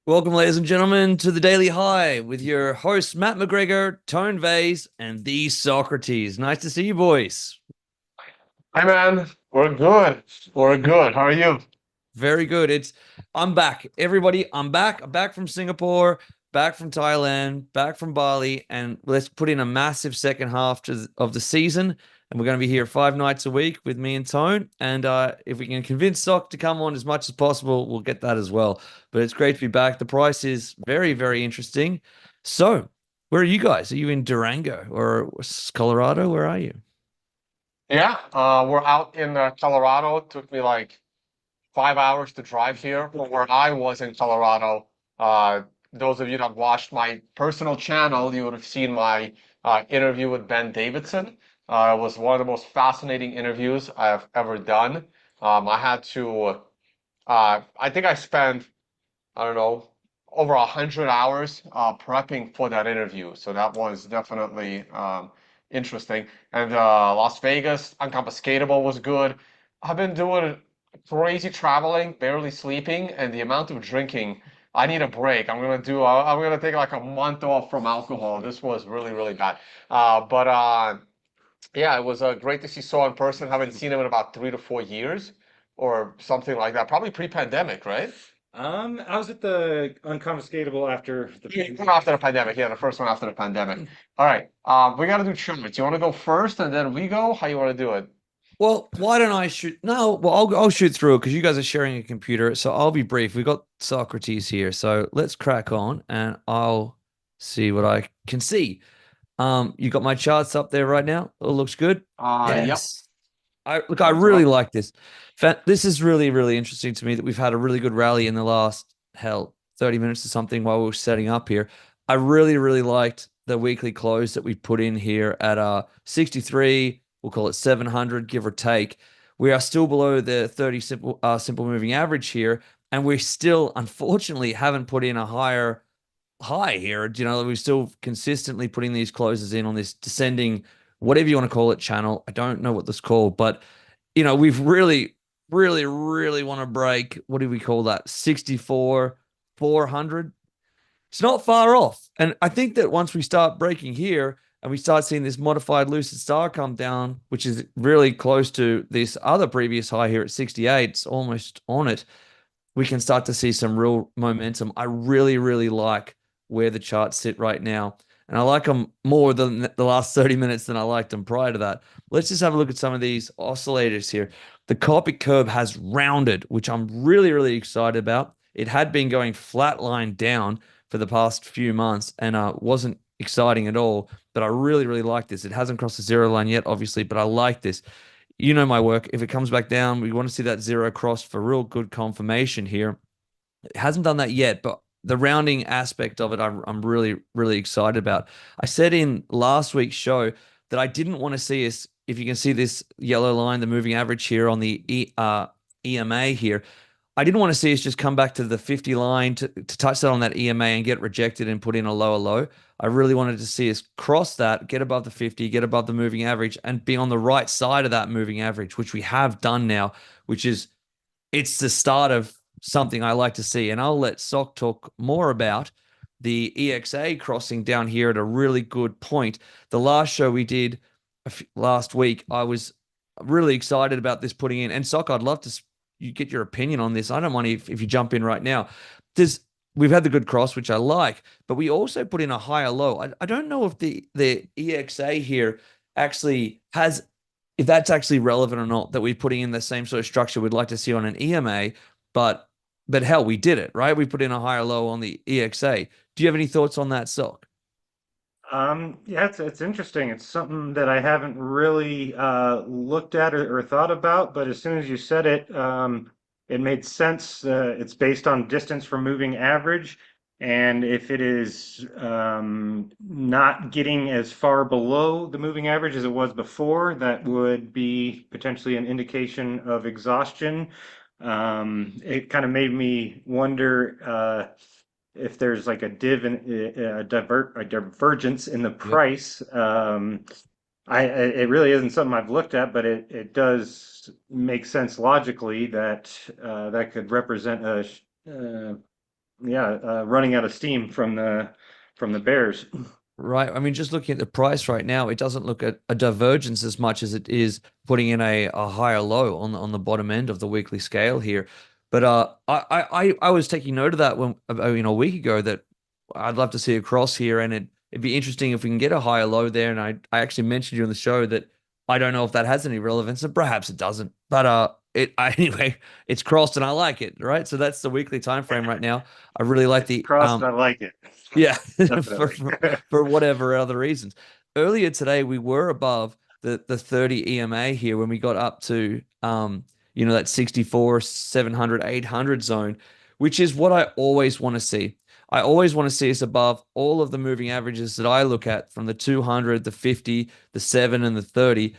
Welcome, ladies and gentlemen, to the Daily High with your hosts, Matt McGregor, Tone Vase, and the Socrates. Nice to see you, boys. Hi, man. We're good. We're good. How are you? Very good. I'm back. Everybody, I'm back. I'm back from Singapore, back from Thailand, back from Bali, and let's put in a massive second half of the season. And we're going to be here 5 nights a week with me and Tone. And if we can convince Sock to come on as much as possible, we'll get that as well. But it's great to be back. The price is very, very interesting. So, where are you guys? Are you in Durango or Colorado? Where are you? Yeah, we're out in Colorado. It took me like 5 hours to drive here from where I was in Colorado. Uh, those of you that watched my personal channel, you would have seen my interview with Ben Davidson. It was one of the most fascinating interviews I have ever done. I had to, I think I spent I don't know, over 100 hours prepping for that interview. So that was definitely interesting. And Las Vegas, Unconfiscatable was good. I've been doing crazy traveling, barely sleeping, and the amount of drinking. I need a break. I'm gonna take like a month off from alcohol. This was really, really bad. But yeah, it was great to see Saw in person. Haven't seen him in about 3 to 4 years or something like that. Probably pre-pandemic, right? I was at the unconfiscatable after the Yeah, one after the pandemic. Yeah, the first one after the pandemic. All right. We got to do charts. You want to go first and then we go? How you want to do it? Well, why don't I shoot? No, well, I'll shoot through it because you guys are sharing a computer. So I'll be brief. We got Socrates here, so let's crack on, and I'll see what I can see. You got my charts up there right now. It looks good. Yep. Yes. I look. I Charts are really up. like this. This is really, really interesting to me that we've had a really good rally in the last 30 minutes or something while we were setting up here. I really, really liked the weekly close that we put in here at 63. We'll call it 700, give or take. We are still below the 30 simple moving average here, and we still, unfortunately, haven't put in a higher high here. You know, we're still consistently putting these closes in on this descending, whatever you want to call it, channel. I don't know what this called, but we've really, really, really want to break. What do we call that? 64, 400. It's not far off. And I think that once we start breaking here and we start seeing this modified lucid star come down, which is really close to this other previous high here at 68, it's almost on it, we can start to see some real momentum. I really, really like where the charts sit right now. And I like them more than the last 30 minutes than I liked them prior to that. Let's just have a look at some of these oscillators here. The Copic curve has rounded, which I'm really, really excited about. It had been going flat line down for the past few months and wasn't exciting at all. But I really, really like this. It hasn't crossed the zero line yet, obviously, but I like this. You know my work. If it comes back down, we want to see that zero cross for real good confirmation here. It hasn't done that yet, but the rounding aspect of it, I'm really, really excited about. I said in last week's show that I didn't want to see us, if you can see this yellow line, the moving average here on the EMA here, I didn't want to see us just come back to the 50 line to touch that on that EMA and get rejected and put in a lower low. I really wanted to see us cross that, get above the 50, get above the moving average, and be on the right side of that moving average, which we have done now, which is it's the start of something I like to see. And I'll let Sock talk more about the EXA crossing down here at a really good point. The last show we did last week, I was really excited about this putting in. And Sock, I'd love to you get your opinion on this. I don't mind if you jump in right now. There's We've had the good cross, which I like, but we also put in a higher low. I don't know if the EXA here actually has if that's actually relevant or not that we're putting in the same sort of structure we'd like to see on an EMA, but hell, we did it, right? We put in a higher low on the EXA. Do you have any thoughts on that, Sock? Yeah, it's interesting. It's something that I haven't really looked at or thought about, but as soon as you said it, it made sense. It's based on distance from moving average, and if it is not getting as far below the moving average as it was before, that would be potentially an indication of exhaustion. It kind of made me wonder. If there's like a divergence in the Yep. price. It really isn't something I've looked at, but it does make sense logically that that could represent running out of steam from the bears. Right. I mean, just looking at the price right now, it doesn't look at a divergence as much as it is putting in a higher low on the bottom end of the weekly scale here. But I was taking note of that when a week ago that I'd love to see a cross here, and it'd be interesting if we can get a higher low there. And I actually mentioned you on the show that I don't know if that has any relevance, and perhaps it doesn't. But anyway, it's crossed and I like it, right? So that's the weekly time frame right now. I really like It's the crossed, and I like it. yeah, for, Definitely. for for whatever other reasons. Earlier today, we were above the 30 EMA here when we got up to that 64, 700, 800 zone, which is what I always want to see. I always want to see us above all of the moving averages that I look at from the 200, the 50, the 7, and the 30.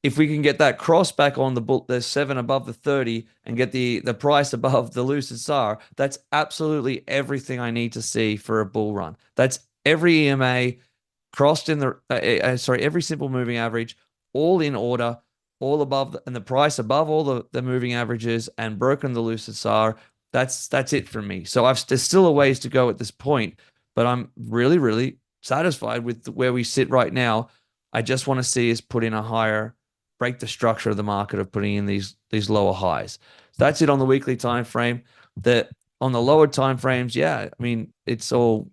If we can get that cross back on the 7 above the 30 and get the price above the Lucid SAR, that's absolutely everything I need to see for a bull run. That's every EMA crossed in every simple moving average, all in order, all above, and the price above all the moving averages and broken the Lucid SAR. That's it for me. So there's still a ways to go at this point, but I'm really, really satisfied with where we sit right now. I just want to see us put in a higher break the structure of the market of putting in these lower highs. So that's it on the weekly time frame. That on the lower time frames, yeah, I mean it's the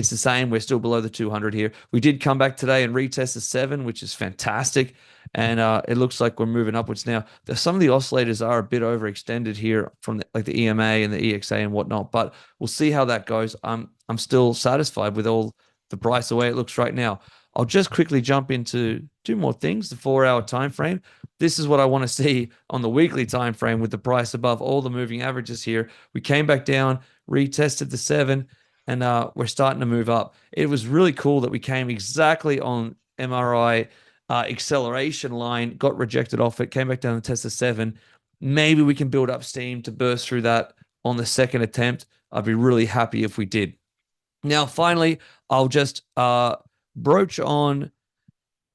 same. We're still below the 200 here. We did come back today and retest the 7, which is fantastic, and it looks like we're moving upwards now. Some of the oscillators are a bit overextended here from like the EMA and the EXA and whatnot, but we'll see how that goes. I'm still satisfied with all the price the way it looks right now. I'll just quickly jump into two more things, the 4-hour time frame. This is what I want to see on the weekly time frame with the price above all the moving averages here. We came back down, retested the 7, and we're starting to move up. It was really cool that we came exactly on MRI acceleration line, got rejected off it, came back down and tested the 7. Maybe we can build up steam to burst through that on the second attempt. I'd be really happy if we did. Now, finally, I'll just broach on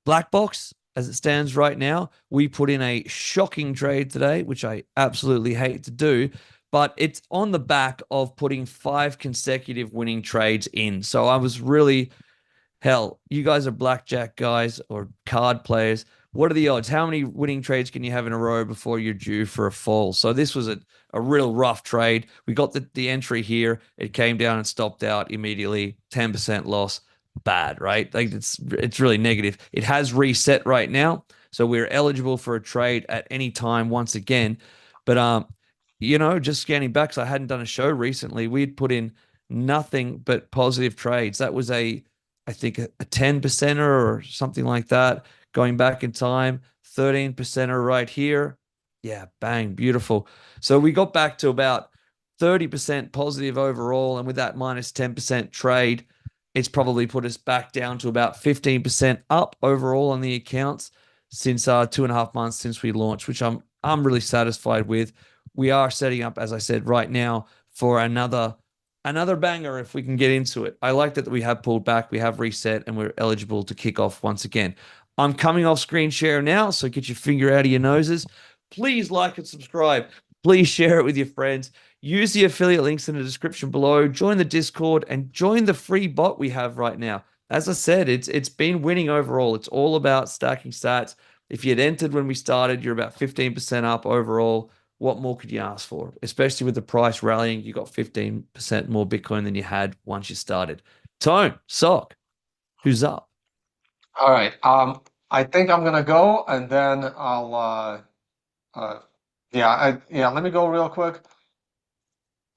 Black Box as it stands right now. We put in a shocking trade today, which I absolutely hate to do, but it's on the back of putting 5 consecutive winning trades in. So I was really, hell, you guys are blackjack guys or card players. What are the odds? How many winning trades can you have in a row before you're due for a fall? So this was a real rough trade. We got the entry here. It came down and stopped out immediately. 10% loss. Bad, right? Like it's really negative. It has reset right now. So we're eligible for a trade at any time once again. But just scanning back, so I hadn't done a show recently. We'd put in nothing but positive trades. That was I think a 10%er or something like that. Going back in time, 13%er right here. Yeah, bang, beautiful. So we got back to about 30% positive overall. And with that minus 10% trade, it's probably put us back down to about 15% up overall on the accounts since 2.5 months since we launched, which I'm really satisfied with. We are setting up, as I said, right now for another banger if we can get into it. I like that we have pulled back, we have reset, and we're eligible to kick off once again. I'm coming off screen share now, so get your finger out of your noses. Please like and subscribe. Please share it with your friends. Use the affiliate links in the description below. Join the Discord and join the free bot we have right now. As I said, it's been winning overall. It's all about stacking stats. If you had entered when we started, you're about 15% up overall. What more could you ask for? Especially with the price rallying, you got 15% more Bitcoin than you had once you started. Tone, Sock, who's up? All right. I think I'm gonna go, and then I'll. Let me go real quick.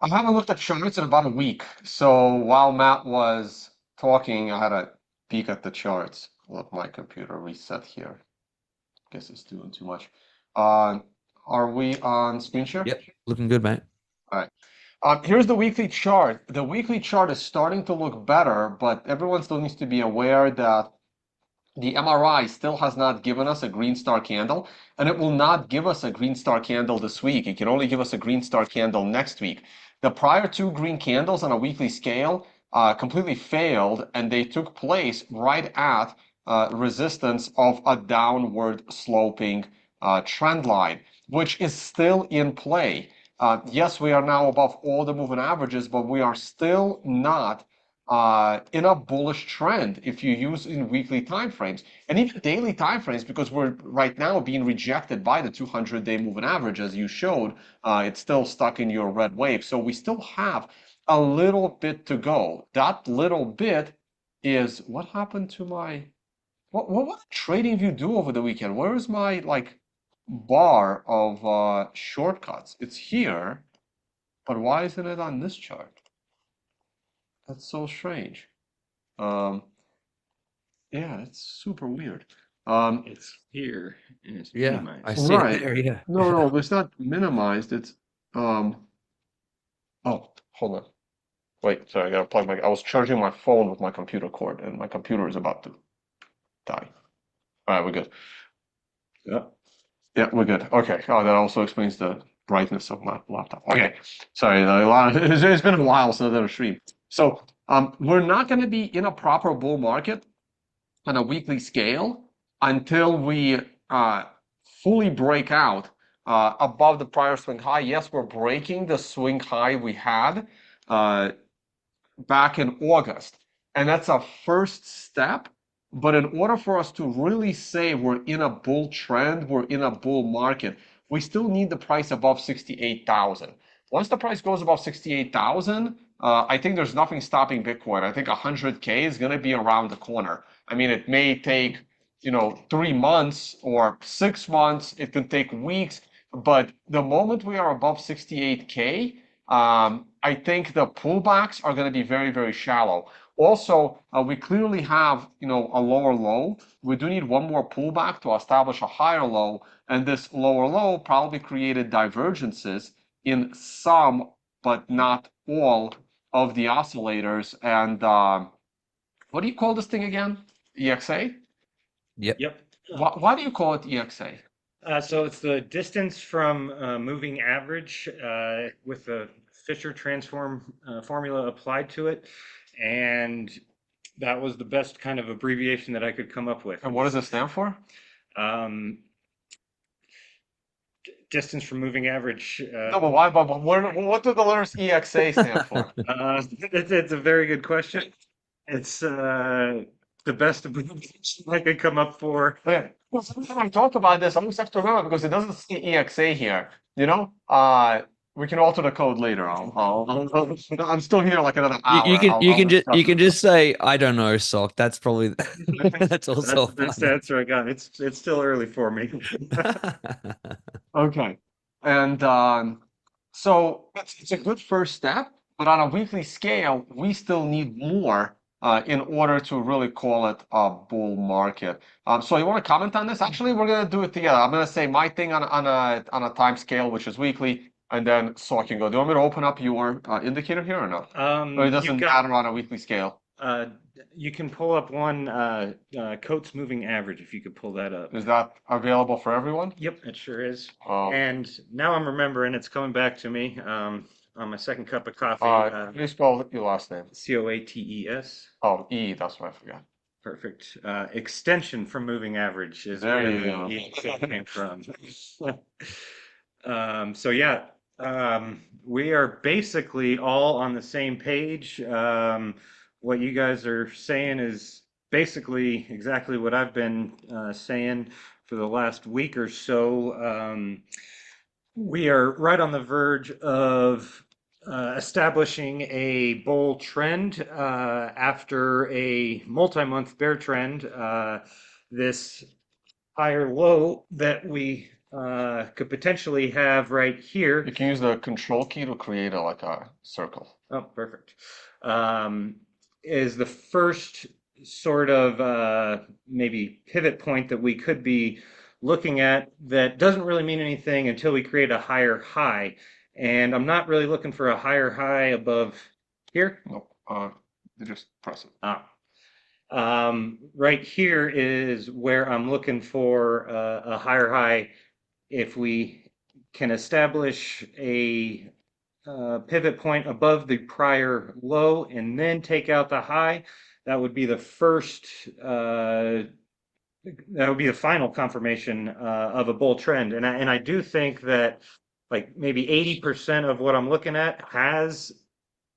I haven't looked at charts in about a week, so while Matt was talking, I had a peek at the charts. Let my computer reset here. Guess it's doing too much. Are we on screen share? Yep, looking good, mate. All right. Here's the weekly chart. The weekly chart is starting to look better, but everyone still needs to be aware that the MRI still has not given us a green star candle, and it will not give us a green star candle this week. It can only give us a green star candle next week. The prior 2 green candles on a weekly scale completely failed, and they took place right at resistance of a downward sloping trend line, which is still in play. yes, we are now above all the moving averages, but we are still not in a bullish trend if you use in weekly time frames and even daily time frames, because we're right now being rejected by the 200-day moving average, as you showed. It's still stuck in your red wave, so we still have a little bit to go. That little bit is what happened to my what trading view do over the weekend? Where is my like bar of shortcuts? It's here, but why isn't it on this chart? That's so strange. Um, yeah, that's super weird. It's here and it's Yeah, I minimized. see it Right. there. Yeah. No, it's not minimized. It's oh, hold on. Wait, sorry, I gotta plug my. I was charging my phone with my computer cord, and my computer is about to die. All right, we're good. Yeah. Yeah, we're good. Okay. Oh, that also explains the brightness of my laptop. Okay. Sorry, it's been a while since I've done a stream. So, we're not going to be in a proper bull market on a weekly scale until we fully break out above the prior swing high. Yes, we're breaking the swing high we had uh, back in August. And that's a first step. But in order for us to really say we're in a bull trend, we're in a bull market, we still need the price above 68,000. Once the price goes above 68,000, I think there's nothing stopping Bitcoin. I think 100K is going to be around the corner. I mean, it may take, 3 months or 6 months. It could take weeks. But the moment we are above 68K, I think the pullbacks are going to be very, very shallow. Also, we clearly have, a lower low. We do need one more pullback to establish a higher low, and this lower low probably created divergences in some, but not all, of the oscillators. And what do you call this thing again? EXA? Yep. Yep. Why do you call it EXA? So it's the distance from moving average with the Fisher transform formula applied to it, and that was the best kind of abbreviation that I could come up with. And what does it stand for? Um, distance from moving average. No, but why? But what do the letters EXA stand for? It's a very good question. It's the best abbreviation I could come up for. Okay. Well, every time I talk about this, I always have to remember because it doesn't say EXA here. We can alter the code later. I'm still here like another You, hour. you can you I'll can just discuss you can it. just say I don't know, sock. That's probably that's That's also the best fine. answer I got. It's still early for me. Okay. And so it's a good first step, but on a weekly scale, we still need more in order to really call it a bull market. So you want to comment on this? Actually, we're gonna do it together. I'm gonna say my thing on a time scale, which is weekly, and then so I can go. Do you want me to open up your indicator here or no? Or it You've doesn't got matter on a weekly scale. you can pull up one Coates moving average if you could pull that up. Is that available for everyone? Yep, it sure is. Um, And now I'm remembering it's coming back to me on my second cup of coffee. Please spell your last name. COATES. Oh, E, that's what I forgot. Perfect. Extension from moving average is There where you the go. EXA came from. So yeah, we are basically all on the same page. What you guys are saying is basically exactly what I've been saying for the last week or so. We are right on the verge of establishing a bull trend after a multi-month bear trend. This higher low that we could potentially have right here. You can use the control key to create like a circle. Oh, perfect. Is the first sort of maybe pivot point that we could be looking at that doesn't really mean anything until we create a higher high. And I'm not really looking for a higher high above here. Nope. You just press it. Ah. Right here is where I'm looking for a higher high. If we can establish a pivot point above the prior low and then take out the high, that would be the first, that would be the final confirmation of a bull trend. And I do think that like maybe 80% of what I'm looking at has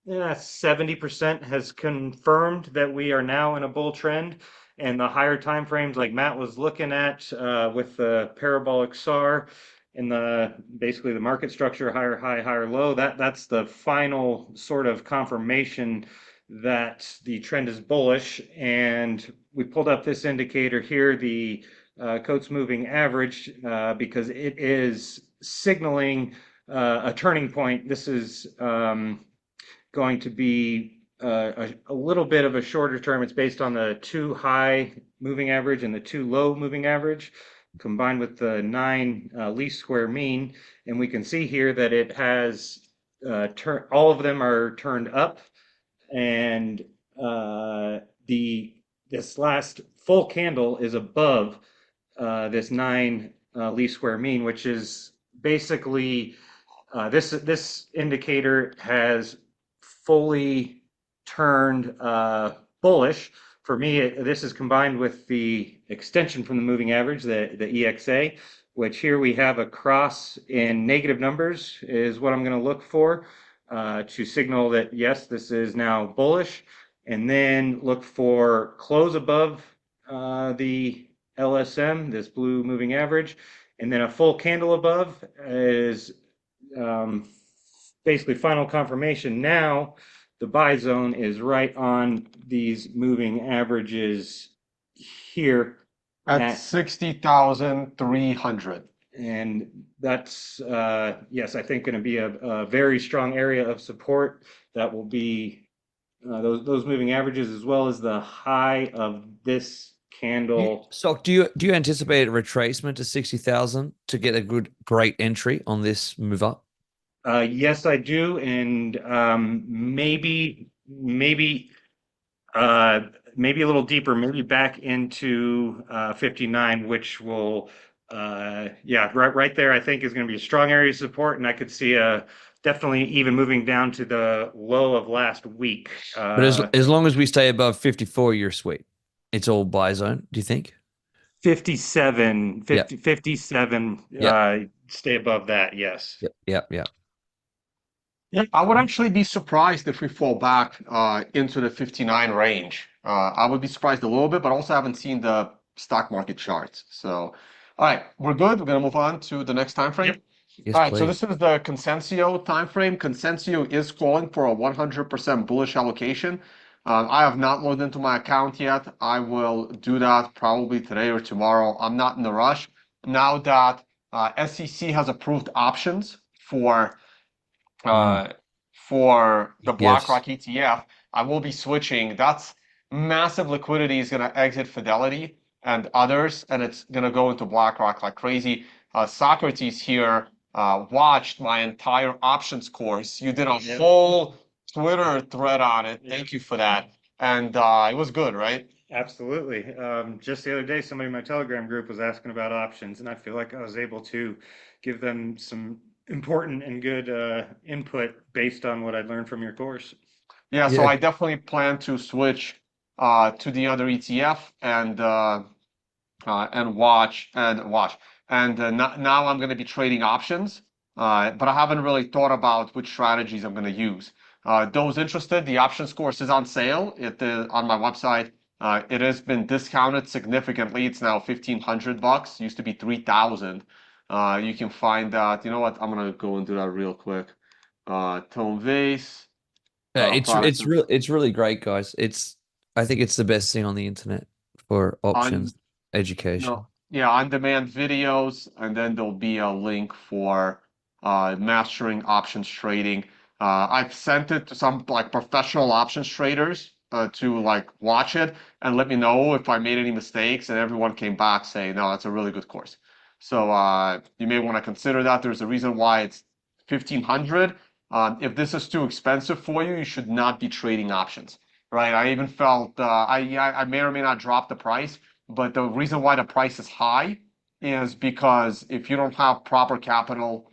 70% has confirmed that we are now in a bull trend. And the higher time frames like Matt was looking at with the parabolic SAR and the basically the market structure, higher high, higher low, that's the final sort of confirmation that the trend is bullish. And we pulled up this indicator here, the Coates moving average, because it is signaling a turning point. This is going to be a little bit of a shorter term. It's based on the 2 high moving average and the 2 low moving average combined with the 9 least square mean. And we can see here that it has all of them are turned up, and this last full candle is above this 9 least square mean, which is basically this indicator has fully turned bullish. For me, this is combined with the extension from the moving average, the EXA, which here we have a cross in negative numbers is what I'm going to look for to signal that, yes, this is now bullish. And then look for close above the LSM, this blue moving average. And then a full candle above is basically final confirmation. Now the buy zone is right on these moving averages here At 60,300. and that's yes, I think going to be a very strong area of support. That will be those moving averages as well as the high of this candle. So do you anticipate a retracement to 60,000 to get a great entry on this move up? Yes, I do, and maybe a little deeper, maybe back into 59, which will, yeah, right there, I think is going to be a strong area of support, and I could see definitely even moving down to the low of last week. But as long as we stay above 54, you're sweet. It's all buy zone, do you think? 57, Yeah. 57, Yeah. stay above that, yes. Yeah. Yeah. Yeah. Yeah, I would actually be surprised if we fall back into the 59 range. I would be surprised a little bit, but also haven't seen the stock market charts. So, all right, we're good. We're gonna move on to the next time frame. Yep. Yes, All right, so please. this is the Consensio time frame. Consensio is calling for a 100% bullish allocation. I have not logged into my account yet. I will do that probably today or tomorrow. I'm not in a rush. Now that SEC has approved options uh, for the Yes. BlackRock ETF, I will be switching. That's massive liquidity is going to exit Fidelity and others, and it's going to go into BlackRock like crazy. Socrates here watched my entire options course. You did a Yep. whole Twitter thread on it. Thank you for that. And it was good, right? Absolutely. Just the other day, somebody in my Telegram group was asking about options, and I feel like I was able to give them some important and good input based on what I'd learned from your course. Yeah, so Yeah. I definitely plan to switch to the other ETF and watch. And now I'm going to be trading options, but I haven't really thought about which strategies I'm going to use. Those interested, the options course is on sale on my website. It has been discounted significantly. It's now $1,500. Used to be 3,000. You can find that. You know what? I'm gonna go and do that real quick. Tone Vase. Yeah, it's Product it's really great, guys. I think it's the best thing on the internet for on options education. no, yeah, on-demand videos, and then there'll be a link for mastering options trading. I've sent it to some like professional options traders to like watch it and let me know if I made any mistakes, and everyone came back saying, no, that's a really good course. So you may want to consider that. There's a reason why it's 1,500. If this is too expensive for you, you should not be trading options, right? I even felt I may or may not drop the price, but the reason why the price is high is because if you don't have proper capital,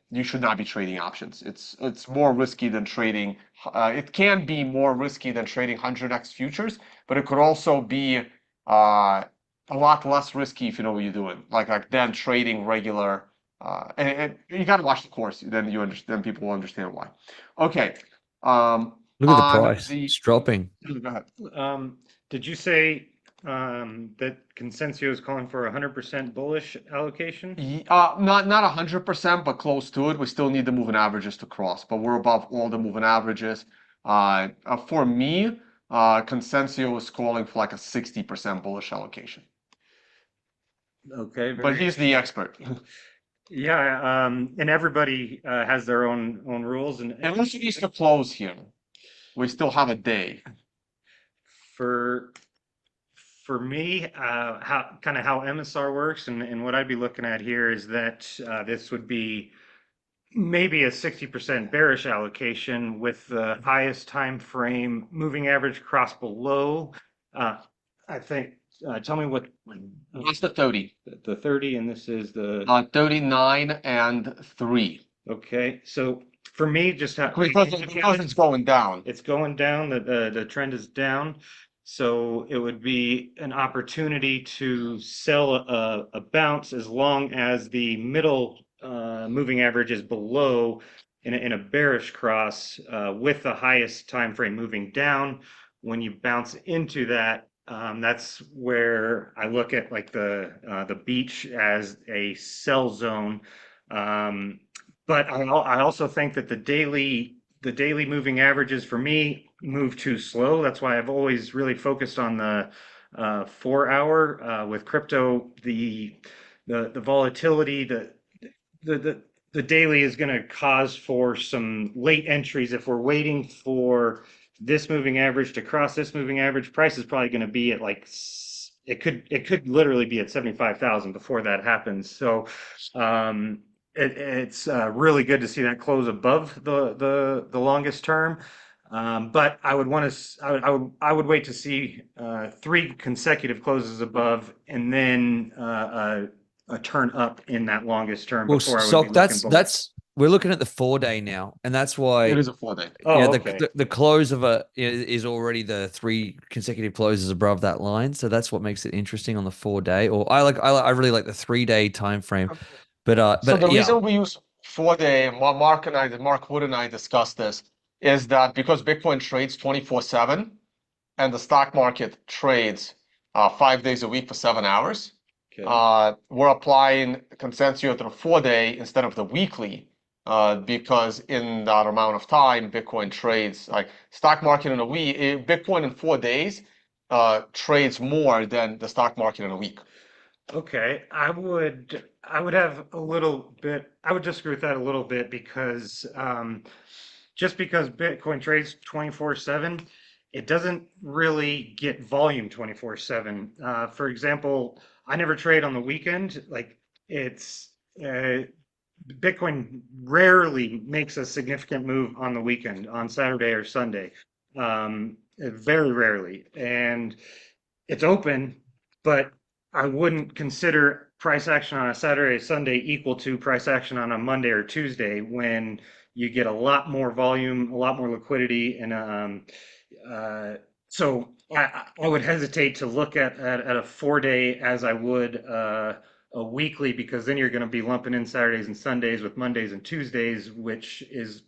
you should not be trading options. It's more risky than trading. It can be more risky than trading 100x futures, but it could also be a lot less risky if you know what you're doing. Like than trading regular And you got to watch the course. Then you understand. Then people will understand why. Okay. Look at the On price. the It's dropping. go ahead. Did you say that Consensio is calling for 100% bullish allocation? Not 100%, but close to it. We still need the moving averages to cross, but we're above all the moving averages. For me, Consensio is calling for like a 60% bullish allocation, Okay, but very he's the expert. yeah. And everybody has their own rules, and Unless it needs to close here, we still have a day. for for me, how MSR works, and what I'd be looking at here is that this would be maybe a 60% bearish allocation with the highest time frame moving average cross below. Uh, I think. Tell me what What's the 30? the 30, and this is the 39 and 3. okay. So for me, just how Because it's going down. it's going down. The trend is down. So it would be an opportunity to sell a bounce as long as the middle moving average is below in a bearish cross with the highest time frame moving down. When you bounce into that, that's where I look at like the beach as a sell zone. But I also think that the daily moving averages for me move too slow. That's why I've always really focused on the 4 hour with crypto. The volatility, the daily is going to cause for some late entries. If we're waiting for this moving average to cross this moving average, price is probably going to be at like it could literally be at 75,000 before that happens. So it's really good to see that close above the longest term. But I would want to I would wait to see 3 consecutive closes above and then a turn up in that longest term Well, before I would be so looking bullish. that's we're looking at the 4 day now, and that's It why is a 4 day. Oh, okay. the close of is already the 3 consecutive closes above that line. So that's what makes it interesting on the 4 day. Or I really like the 3 day time frame. So the But yeah, reason we use 4 day, and Mark Wood and I discussed this, is that because Bitcoin trades 24/7 and the stock market trades 5 days a week for 7 hours, Okay. we're applying Consensio to the 4 day instead of the weekly, because in that amount of time, Bitcoin trades like stock market in a week, Bitcoin in 4 days trades more than the stock market in a week. Okay, I would have a little bit I would disagree with that a little bit because just because Bitcoin trades 24/7, it doesn't really get volume 24/7. For example, I never trade on the weekend. Like it's Bitcoin rarely makes a significant move on the weekend, on Saturday or Sunday. Very rarely. And it's open, but I wouldn't consider price action on a Saturday or Sunday equal to price action on a Monday or Tuesday when you get a lot more volume, a lot more liquidity, and so I would hesitate to look at a 4 day as I would a weekly because then you're going to be lumping in Saturdays and Sundays with Mondays and Tuesdays, which is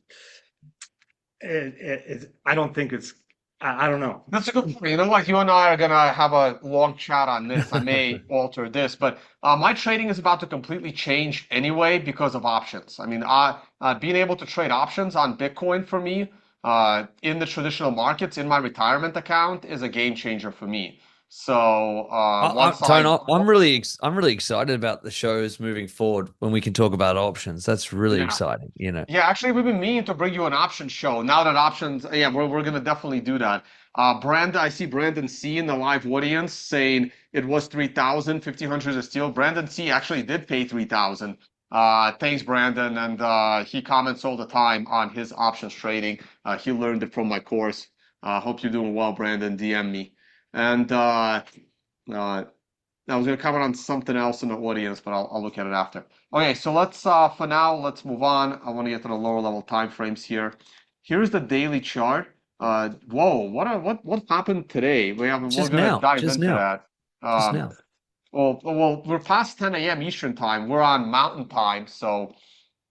I don't think it's I don't know. That's a good point. You know what? You and I are gonna have a long chat on this. I may alter this, but my trading is about to completely change anyway because of options. I mean, being able to trade options on Bitcoin for me in the traditional markets in my retirement account is a game changer for me. So once Tone, I'm really excited about the shows moving forward when we can talk about options. That's really yeah. exciting. Yeah, actually, we've been meaning to bring you an options show. Now that options, yeah, we're gonna definitely do that. I see Brandon C in the live audience saying it was 3,000, 1,500 a steal. Brandon C actually did pay 3,000. Thanks, Brandon, and he comments all the time on his options trading. He learned it from my course. Hope you're doing well, Brandon. DM me. And uh, I was gonna comment on something else in the audience, but I'll look at it after. Okay, so let's for now let's move on. I want to get to the lower level time frames here. Here's the daily chart. Whoa, what happened today? We're gonna dive Just into now, that. just Um, now. Well, we're past 10 a.m. Eastern time. We're on Mountain time, so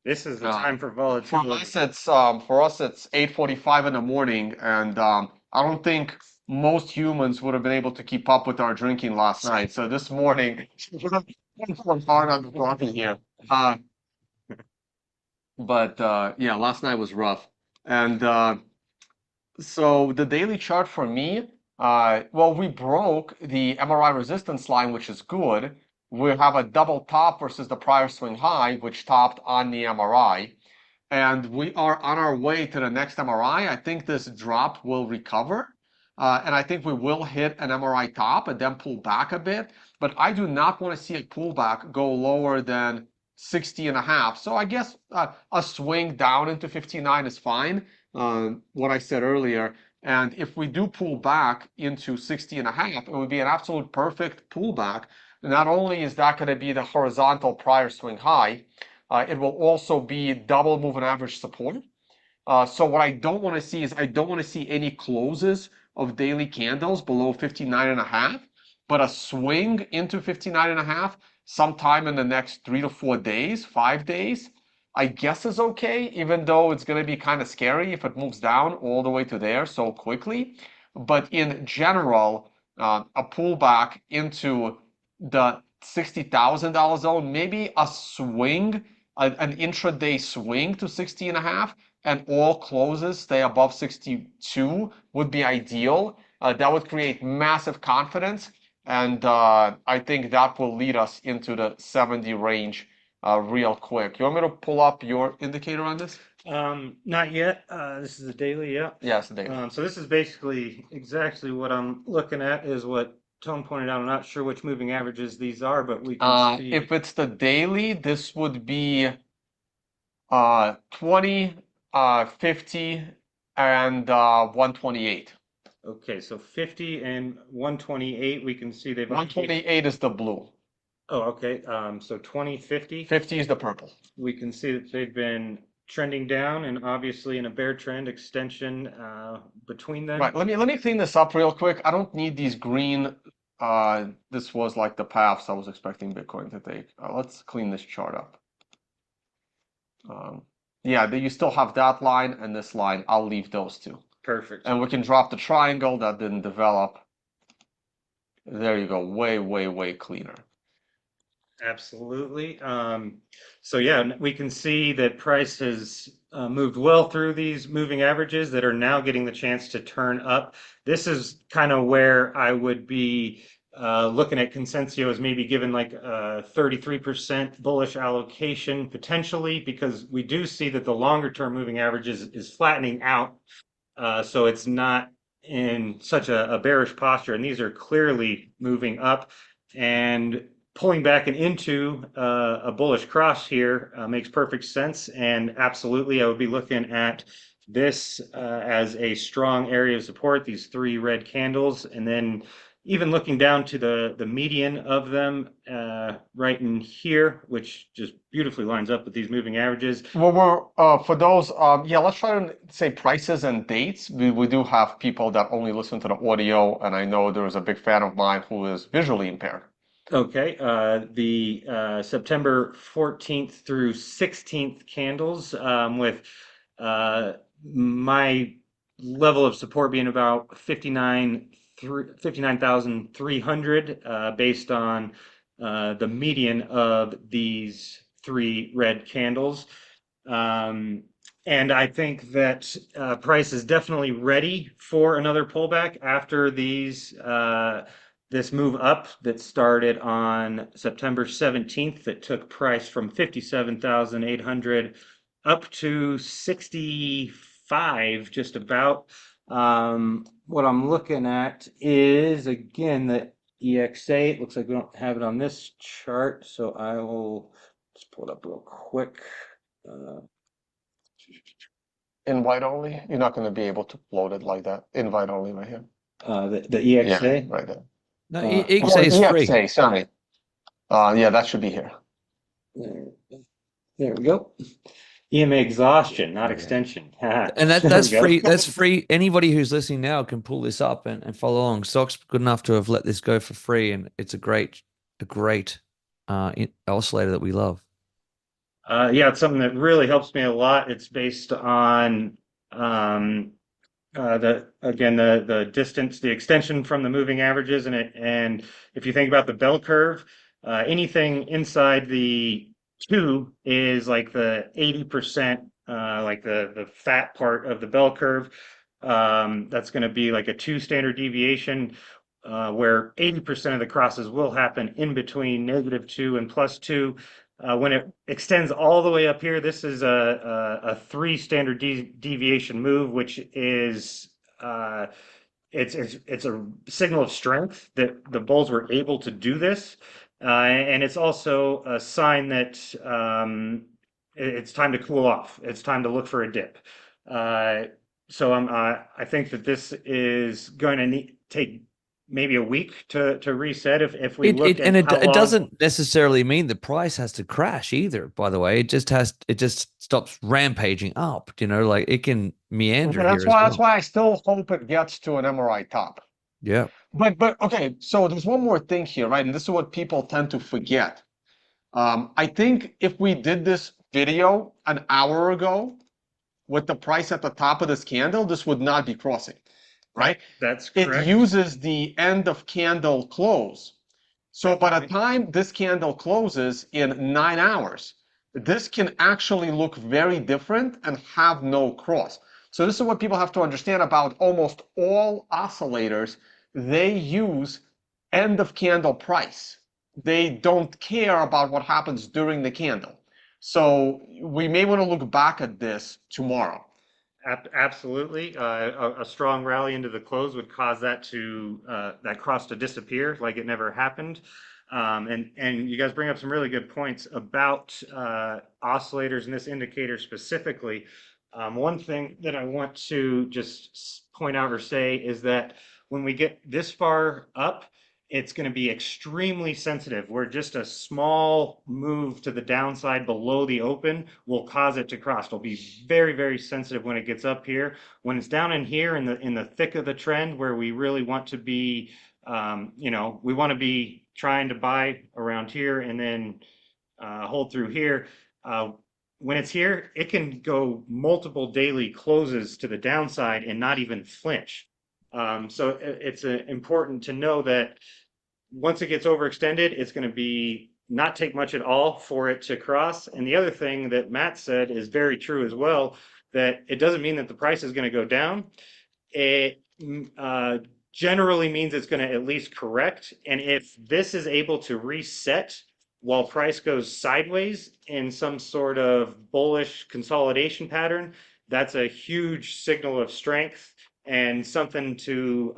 This is the uh, time for for volatility. us it's 8:45 in the morning, and I don't think most humans would have been able to keep up with our drinking last night. So this morning, we're hard on the coffee here. Uh, but yeah, last night was rough, and so the daily chart for me, well, we broke the MRI resistance line, which is good. We have a double top versus the prior swing high, which topped on the MRI. And we are on our way to the next MRI. I think this drop will recover. And I think we will hit an MRI top and then pull back a bit. But I do not want to see a pullback go lower than 60 and a half. So I guess a swing down into 59 is fine. What I said earlier. And if we do pull back into 60 and a half, it would be an absolute perfect pullback. Not only is that going to be the horizontal prior swing high, it will also be double moving average support. So what I don't want to see is I don't want to see any closes of daily candles below 59 and a half, but a swing into 59 and a half sometime in the next 3 to 4 days, 5 days, I guess is okay, even though it's going to be kind of scary if it moves down all the way to there so quickly. But in general, a pullback into the $60,000 zone, maybe a swing, an intraday swing to 60 and a half, and all closes stay above 62 would be ideal. That would create massive confidence, and I think that will lead us into the 70 range real quick. You want me to pull up your indicator on this? Not yet. This is the daily, yeah. Yes, Dave. So this is basically exactly what I'm looking at is what Tom pointed out. I'm not sure which moving averages these are, but we can see. If it's the daily, this would be 20, 50, and 128. Okay, so 50 and 128, we can see they've. 128 is the blue. Oh, okay. So 20, 50. 50 is the purple. We can see that they've been trending down and obviously in a bear trend extension between them. Right. Let me clean this up real quick. I don't need these green. This was like the paths I was expecting Bitcoin to take. Let's clean this chart up. Yeah, you still have that line and this line. I'll leave those two. Perfect. And we can drop the triangle that didn't develop. There you go. Way, way, way cleaner. Absolutely. So yeah, we can see that price has moved well through these moving averages that are now getting the chance to turn up. This is kind of where I would be looking at Consensio as maybe given like a 33% bullish allocation potentially, because we do see that the longer term moving average is flattening out. So it's not in such a bearish posture, and these are clearly moving up. And pulling back and into a bullish cross here makes perfect sense. And absolutely, I would be looking at this as a strong area of support, these three red candles. And then even looking down to the median of them right in here, which just beautifully lines up with these moving averages. Well, we're for those, yeah, let's try to say prices and dates. We do have people that only listen to the audio, and I know there is a big fan of mine who is visually impaired. Okay, the September 14th through 16th candles with my level of support being about 59,300 based on the median of these three red candles. And I think that price is definitely ready for another pullback after these this move up that started on September 17th that took price from 57,800 up to 65 just about. What I'm looking at is again the EXA. It looks like we don't have it on this chart, so I will just pull it up real quick. Invite only? You're not going to be able to float it like that. Invite only right here. The EXA? Yeah, right there. No, Uh, EXA is free. EXA, sorry. Yeah, that should be here. There we go. EMA exhaustion, not extension. And that's There we go. free. That's free. Anybody who's listening now can pull this up and follow along. Stock's good enough to have let this go for free, and it's a great a great oscillator that we love. Yeah, it's something that really helps me a lot. It's based on um, the again the distance, the extension from the moving averages, and if you think about the bell curve, anything inside the two is like the 80%, like the fat part of the bell curve. That's going to be like a two standard deviation, where 80% of the crosses will happen in between -2 and +2. When it extends all the way up here, this is a three standard deviation move, which is uh, it's a signal of strength that the bulls were able to do this, and it's also a sign that it's time to cool off. It's time to look for a dip. Uh, I think that this is going to take maybe a week to reset if we look at how It long. doesn't necessarily mean the price has to crash either, by the way. It just stops rampaging up, like it can And meander here that's as why well. I still hope it gets to an MRI top. Yeah. But okay, so there's one more thing here, right? And this is what people tend to forget. I think if we did this video an hour ago with the price at the top of this candle, this would not be crossing, right? That's It correct. uses the end of candle close. So by the time this candle closes in 9 hours, this can actually look very different and have no cross. So this is what people have to understand about almost all oscillators. They use end of candle price. They don't care about what happens during the candle. So we may want to look back at this tomorrow. Absolutely. A strong rally into the close would cause that cross to disappear like it never happened. And you guys bring up some really good points about oscillators and this indicator specifically. One thing that I want to just point out or say is that when we get this far up, it's going to be extremely sensitive, where just a small move to the downside below the open will cause it to cross. It'll be very, very sensitive when it gets up here. When it's down in here in the thick of the trend, where we really want to be, we want to be trying to buy around here and then hold through here. When it's here, it can go multiple daily closes to the downside and not even flinch. So it's important to know that once it gets overextended, it's going to be not take much at all for it to cross. And the other thing that Matt said is very true as well, that it doesn't mean that the price is going to go down. It generally means it's going to at least correct. And if this is able to reset while price goes sideways in some sort of bullish consolidation pattern, that's a huge signal of strength and something to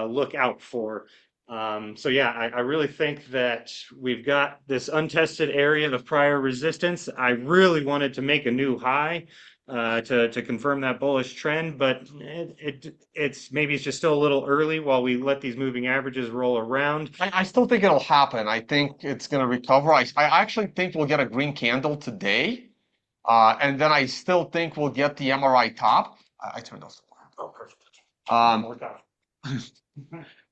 look out for. So yeah, I really think that we've got this untested area of prior resistance. I really wanted to make a new high to confirm that bullish trend, but it's maybe it's just still a little early while we let these moving averages roll around. I still think it'll happen. I think it's going to recover. I actually think we'll get a green candle today. And then I still think we'll get the MRI top. I turned off. Oh, perfect. Um,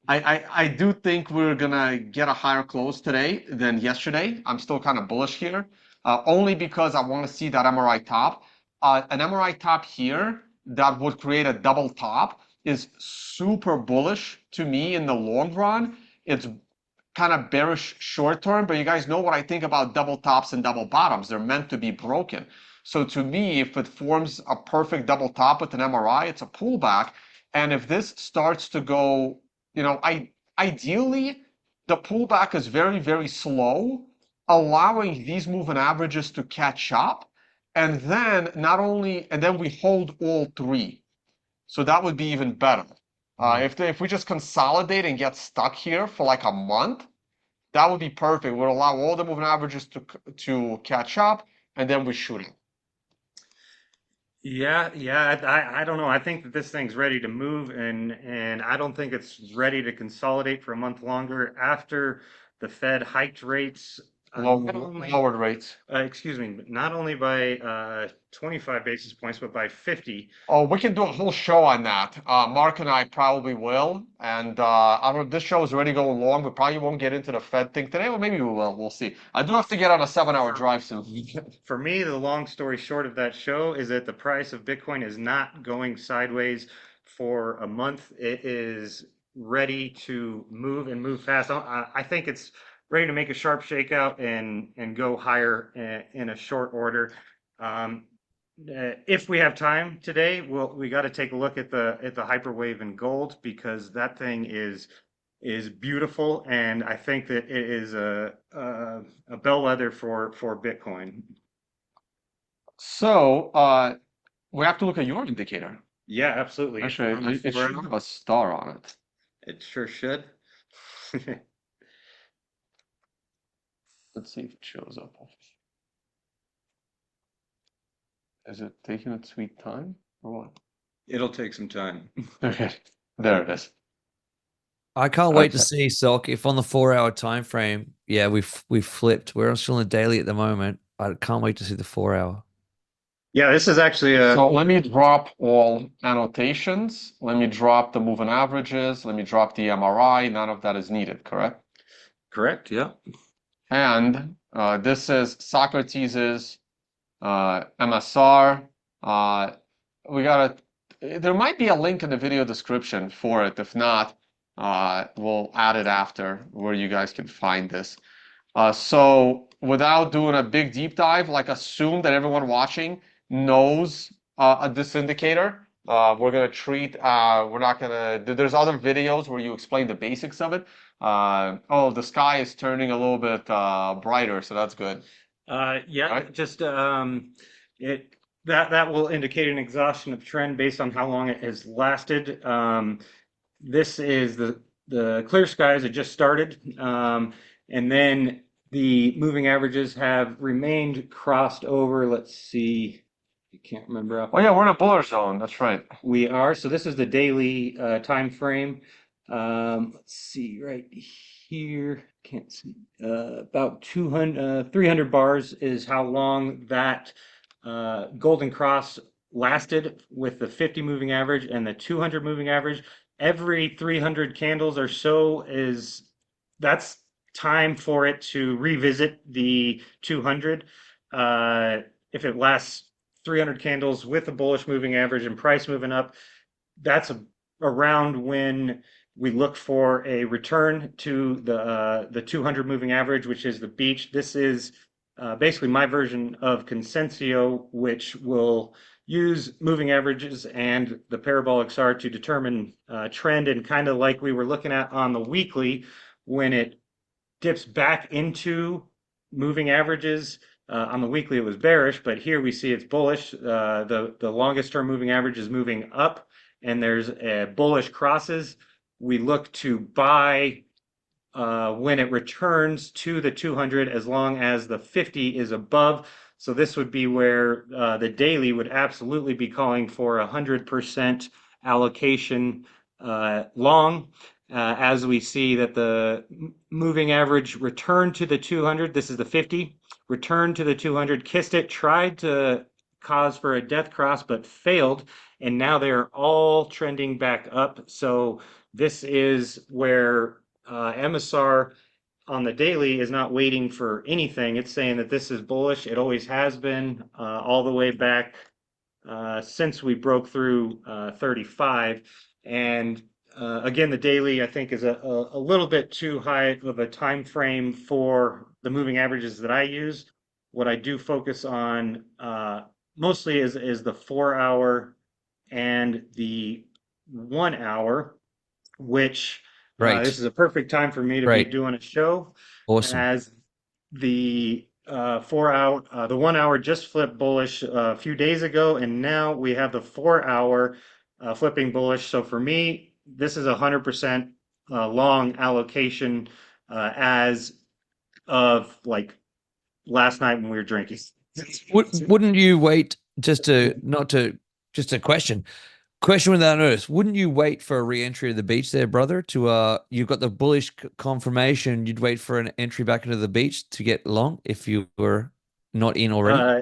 I do think we're gonna get a higher close today than yesterday. I'm still kind of bullish here, only because I want to see that MRI top. An MRI top here that would create a double top is super bullish to me in the long run. It's kind of bearish short term, but you guys know what I think about double tops and double bottoms. They're meant to be broken. So to me, if it forms a perfect double top with an MRI, it's a pullback. And if this starts to go, ideally, the pullback is very, very slow, allowing these moving averages to catch up. And then and then we hold all three. So that would be even better. If we just consolidate and get stuck here for like a month, that would be perfect. We'll allow all the moving averages to catch up, and then we shoot it. Yeah. I don't know. I think that this thing's ready to move, and I don't think it's ready to consolidate for a month longer. After the Fed hiked rates Lowered rates. Excuse me, but not only by 25 basis points, but by 50. Oh, we can do a whole show on that. Mark and I probably will. And I don't know, this show is already going long. We probably won't get into the Fed thing today, or maybe we will. We'll see. I do have to get on a 7-hour drive soon. For me, the long story short of that show is that the price of Bitcoin is not going sideways for a month. It is ready to move and move fast. I think it's ready to make a sharp shakeout and go higher in a short order. If we have time today, we got to take a look at the hyperwave in gold, because that thing is beautiful, and I think that it is a bellwether for Bitcoin. So we have to look at your indicator. Yeah, absolutely. Actually, it should have a star on it. It sure should. Let's see if it shows up. Is it taking its sweet time or what? It'll take some time. Okay, there it is. I can't wait to see, Sock, if on the 4-hour time frame, yeah, we've flipped. We're still on the daily at the moment. I can't wait to see the 4-hour. Yeah, this is actually So let me drop all annotations. Let me drop the moving averages. Let me drop the MRI. None of that is needed, correct? correct. Yeah. And this is Socrates's MSR. There might be a link in the video description for it. If not, we'll add it after where you guys can find this. So without doing a big deep dive, like assume that everyone watching knows this indicator. We're gonna treat, we're not gonna, there's other videos where you explain the basics of it. Oh, the sky is turning a little bit brighter, so that's good. Yeah, Right. just that will indicate an exhaustion of trend based on how long it has lasted. This is the clear skies had just started, and then the moving averages have remained crossed over. Let's see, I can't remember. Oh yeah, we're in a Bullish zone. That's right. We are. So this is the daily time frame. Let's see right here. Can't see. About 200, 300 bars is how long that golden cross lasted with the 50 moving average and the 200 moving average. Every 300 candles or so that's time for it to revisit the 200. If it lasts 300 candles with a bullish moving average and price moving up, that's around when we look for a return to the 200 moving average, which is the beach. This is basically my version of Consensio, which will use moving averages and the parabolic SAR to determine trend, and kind of like we were looking at on the weekly, when it dips back into moving averages. On the weekly, it was bearish, but here we see it's bullish. The longest term moving average is moving up, and there's bullish crosses. We look to buy when it returns to the 200, as long as the 50 is above. So this would be where the daily would absolutely be calling for 100% allocation long. As we see that the moving average returned to the 200, this is the 50, returned to the 200, kissed it, tried to cause for a death cross, but failed. And now they're all trending back up. So this is where MSR on the daily is not waiting for anything. It's saying that this is bullish. It always has been all the way back since we broke through 35. And again, the daily, I think, is a little bit too high of a time frame for the moving averages that I use. What I do focus on mostly is the 4-hour and the 1 hour, which this is a perfect time for me to be doing a show. Awesome. As the 4-hour, the 1 hour just flipped bullish a few days ago, and now we have the 4-hour flipping bullish. So for me, this is 100% long allocation as of like last night when we were drinking. Wouldn't you wait just a question? Question without notice. Wouldn't you wait for a re-entry to the beach there, brother? You've got the bullish confirmation. You'd wait for an entry back into the beach to get long if you were not in already. Uh,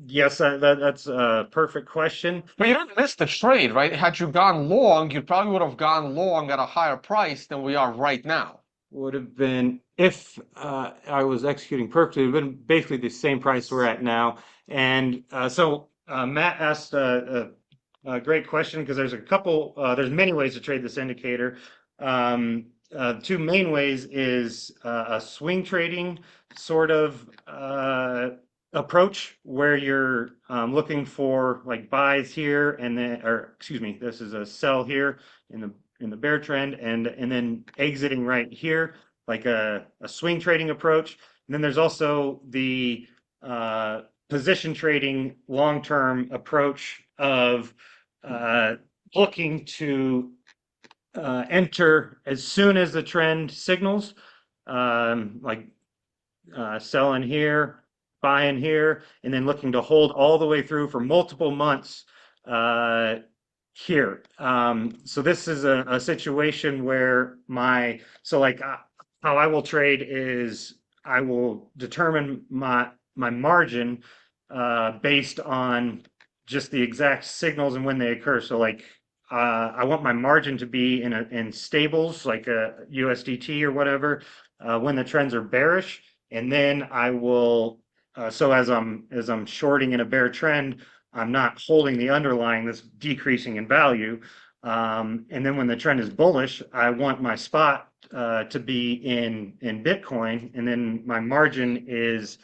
yes, that's a perfect question. But you didn't miss the trade, right? Had you gone long, you probably would have gone long at a higher price than we are right now. Would have been if I was executing perfectly, it would have been basically the same price we're at now. And Matt asked a great question because there's a couple, there's many ways to trade this indicator. Two main ways is a swing trading sort of approach where you're looking for like buys here and then, or excuse me, this is a sell here in the bear trend and then exiting right here, like a swing trading approach. And then there's also the position trading long-term approach of looking to enter as soon as the trend signals, like sell in here, buy in here, and then looking to hold all the way through for multiple months here. So this is a situation where how I will trade is I will determine my margin based on just the exact signals and when they occur. So I want my margin to be in stables like a USDT or whatever when the trends are bearish, and then I will so as I'm shorting in a bear trend, I'm not holding the underlying that's decreasing in value. And then when the trend is bullish, I want my spot to be in Bitcoin, and then my margin is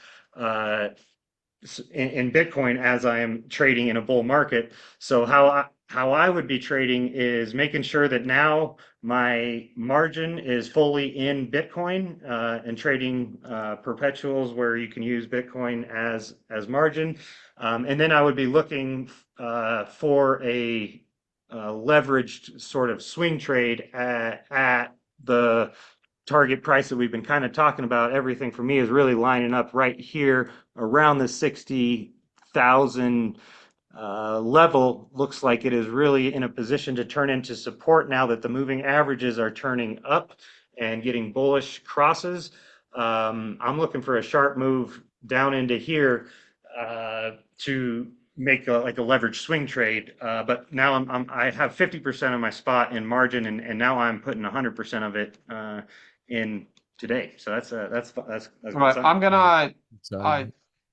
in Bitcoin as I am trading in a bull market. So how I would be trading is making sure that now my margin is fully in Bitcoin and trading perpetuals where you can use Bitcoin as margin. And then I would be looking for a leveraged sort of swing trade at the target price that we've been kind of talking about. Everything for me is really lining up right here around the 60,000 level. Looks like it is really in a position to turn into support now that the moving averages are turning up and getting bullish crosses. I'm looking for a sharp move down into here to make like a leverage swing trade. But now I have 50% of my spot in margin, and now I'm putting 100% of it in today. So that's Right. I'm gonna So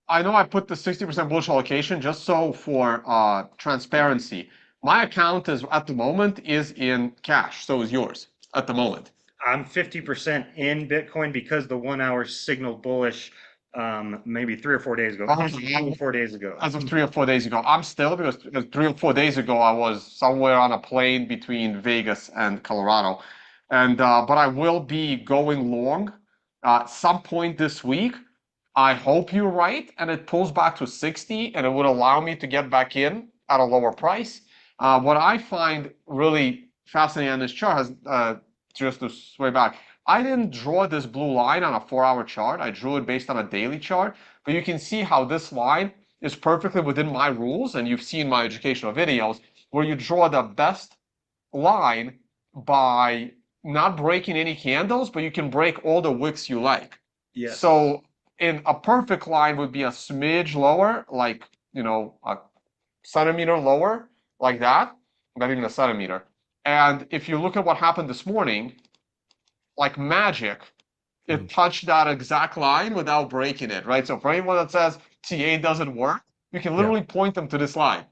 I know I put the 60% bullish allocation just so for transparency. My account is at the moment is in cash, so is yours at the moment. I'm 50% in Bitcoin because the 1 hour signaled bullish maybe 3 or 4 days ago. 4 days ago. As of 3 or 4 days ago. I'm still because 3 or 4 days ago I was somewhere on a plane between Vegas and Colorado. And but I will be going long some point this week. I hope you're right, and it pulls back to 60, and it would allow me to get back in at a lower price. What I find really fascinating on this chart is just to sway back. I didn't draw this blue line on a 4-hour chart. I drew it based on a daily chart, but you can see how this line is perfectly within my rules, and you've seen my educational videos where you draw the best line by not breaking any candles, but you can break all the wicks you like. Yes. So in a perfect line would be a smidge lower, like, a centimeter lower, like that, not even a centimeter. And if you look at what happened this morning, like magic, it touched that exact line without breaking it, right? So for anyone that says TA doesn't work, you can literally point them to this line.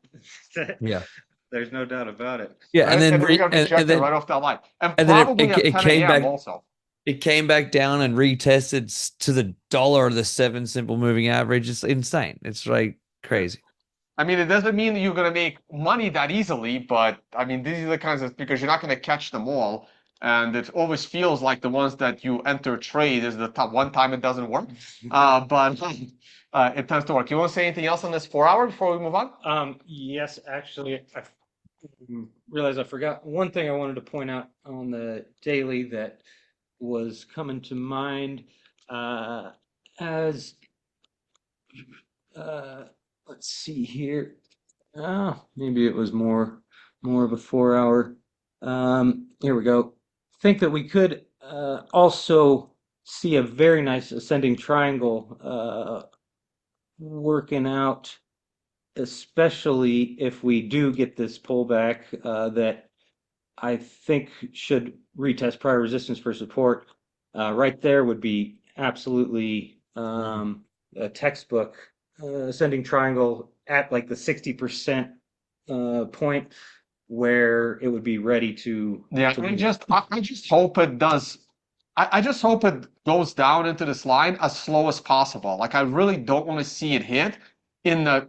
yeah, There's no doubt about it. yeah, Right? and then And we got rejected right off that line. And probably at it 10 came a.m. back. also. It came back down and retested to the dollar of the 7 simple moving average. It's insane. It's like crazy. I mean, it doesn't mean that you're going to make money that easily, but I mean, these are the kinds of, because you're not going to catch them all. And it always feels like the ones that you enter trade is the top one time it doesn't work. But it tends to work. You want to say anything else on this 4 hour before we move on? Yes, actually, I realized I forgot one thing I wanted to point out on the daily that was coming to mind as let's see here. Maybe it was more more of a 4 hour. Here we go. Think that we could also see a very nice ascending triangle working out, especially if we do get this pullback that I think should retest prior resistance for support. Right there would be absolutely a textbook ascending triangle at like the 60% point where it would be ready to Yeah, to I just hope it does. I just hope it goes down into this line as slow as possible. Like I really don't want to see it hit in the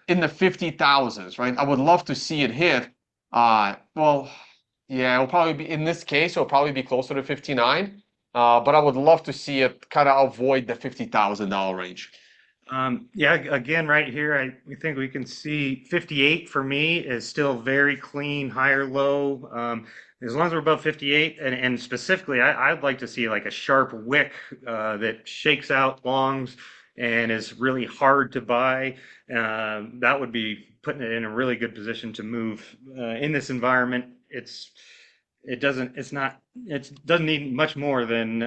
50,000s, right? I would love to see it hit. Well, yeah, it'll probably be in this case, it'll probably be closer to 59. But I would love to see it kind of avoid the $50,000 range. Yeah, again, right here, we think we can see 58 for me is still very clean, higher low. As long as we're above 58, and specifically, I'd like to see like a sharp wick that shakes out longs and is really hard to buy. That would be putting it in a really good position to move in this environment. It doesn't need much more than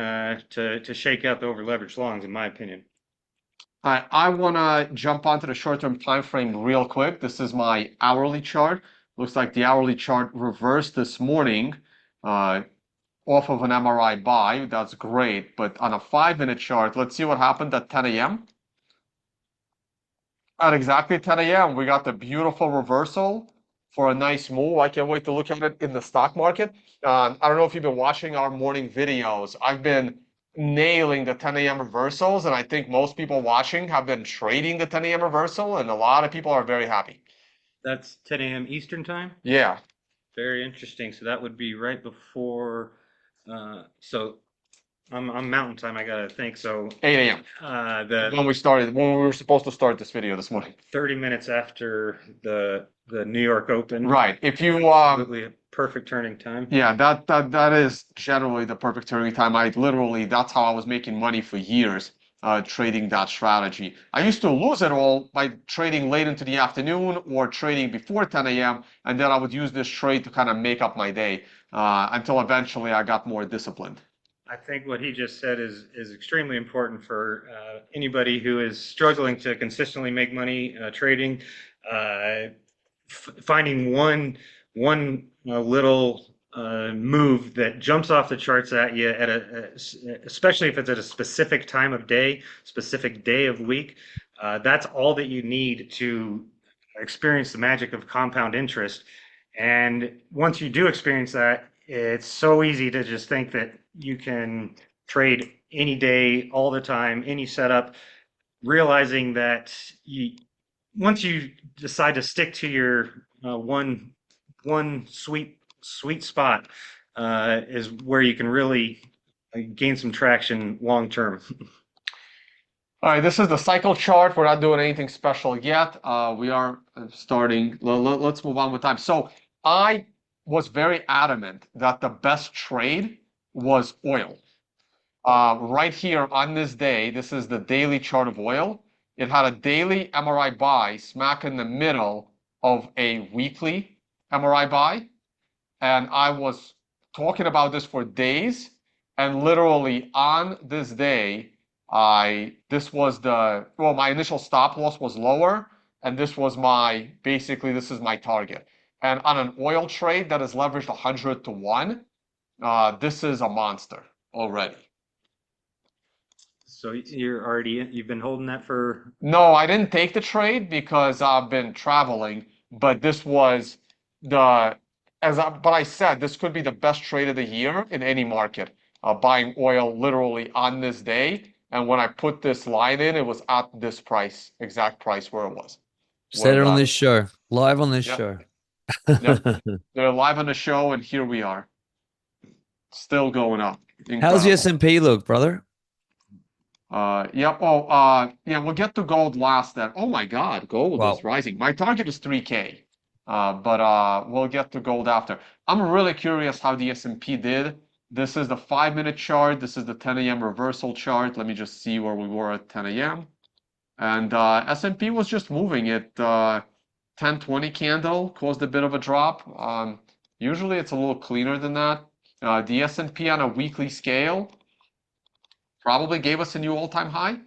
to shake out the over leveraged longs, in my opinion. I want to jump onto the short-term time frame real quick. This is my hourly chart. Looks like the hourly chart reversed this morning off of an MRI buy. That's great. But on a 5-minute chart, let's see what happened at 10 a.m. At exactly 10 a.m., we got the beautiful reversal for a nice move. I can't wait to look at it in the stock market. I don't know if you've been watching our morning videos. I've been nailing the 10 a.m. reversals, and I think most people watching have been trading the 10 a.m. reversal, and a lot of people are very happy. That's 10 a.m. Eastern time? Yeah. Very interesting. So that would be right before, so I'm Mountain Time, I gotta think. So 8 a.m. The When we were supposed to start this video this morning. 30 minutes after the New York Open. Right. If you Absolutely a perfect turning time. Yeah, that is generally the perfect turning time. That's how I was making money for years, trading that strategy. I used to lose it all by trading late into the afternoon or trading before 10 a.m. And then I would use this trade to kind of make up my day until eventually I got more disciplined. I think what he just said is extremely important for anybody who is struggling to consistently make money trading. Finding one little move that jumps off the charts at you at especially if it's at a specific time of day, specific day of week. That's all that you need to experience the magic of compound interest. And once you do experience that, it's so easy to just think that you can trade any day, all the time, any setup, realizing that once you decide to stick to your one sweet spot is where you can really gain some traction long term. All right, this is the cycle chart. We're not doing anything special yet. We are starting. Let's move on with time. So I was very adamant that the best trade was oil. Right here on this day, this is the daily chart of oil. It had a daily MRI buy smack in the middle of a weekly MRI buy. And I was talking about this for days. And literally on this day, my initial stop loss was lower. And this is my target. And on an oil trade that is leveraged 100 to 1, this is a monster already. So you've been holding that for? No, I didn't take the trade because I've been traveling, but but I said this could be the best trade of the year in any market, buying oil literally on this day. And when I put this line in, it was at this price, exact price where it was. Said it on this show, live on this show. Yep. They're live on the show, and here we are, still going up. Incredible. How's the S&P look, brother? Yep. Yeah, we'll get to gold last then. Oh my God, gold is rising. My target is 3K. But we'll get to gold after. I'm really curious how the S&P did. This is the 5-minute chart. This is the 10 a.m. reversal chart. Let me just see where we were at 10 a.m. And S&P was just moving it 10-20 candle caused a bit of a drop. Usually it's a little cleaner than that. The S&P on a weekly scale probably gave us a new all-time high.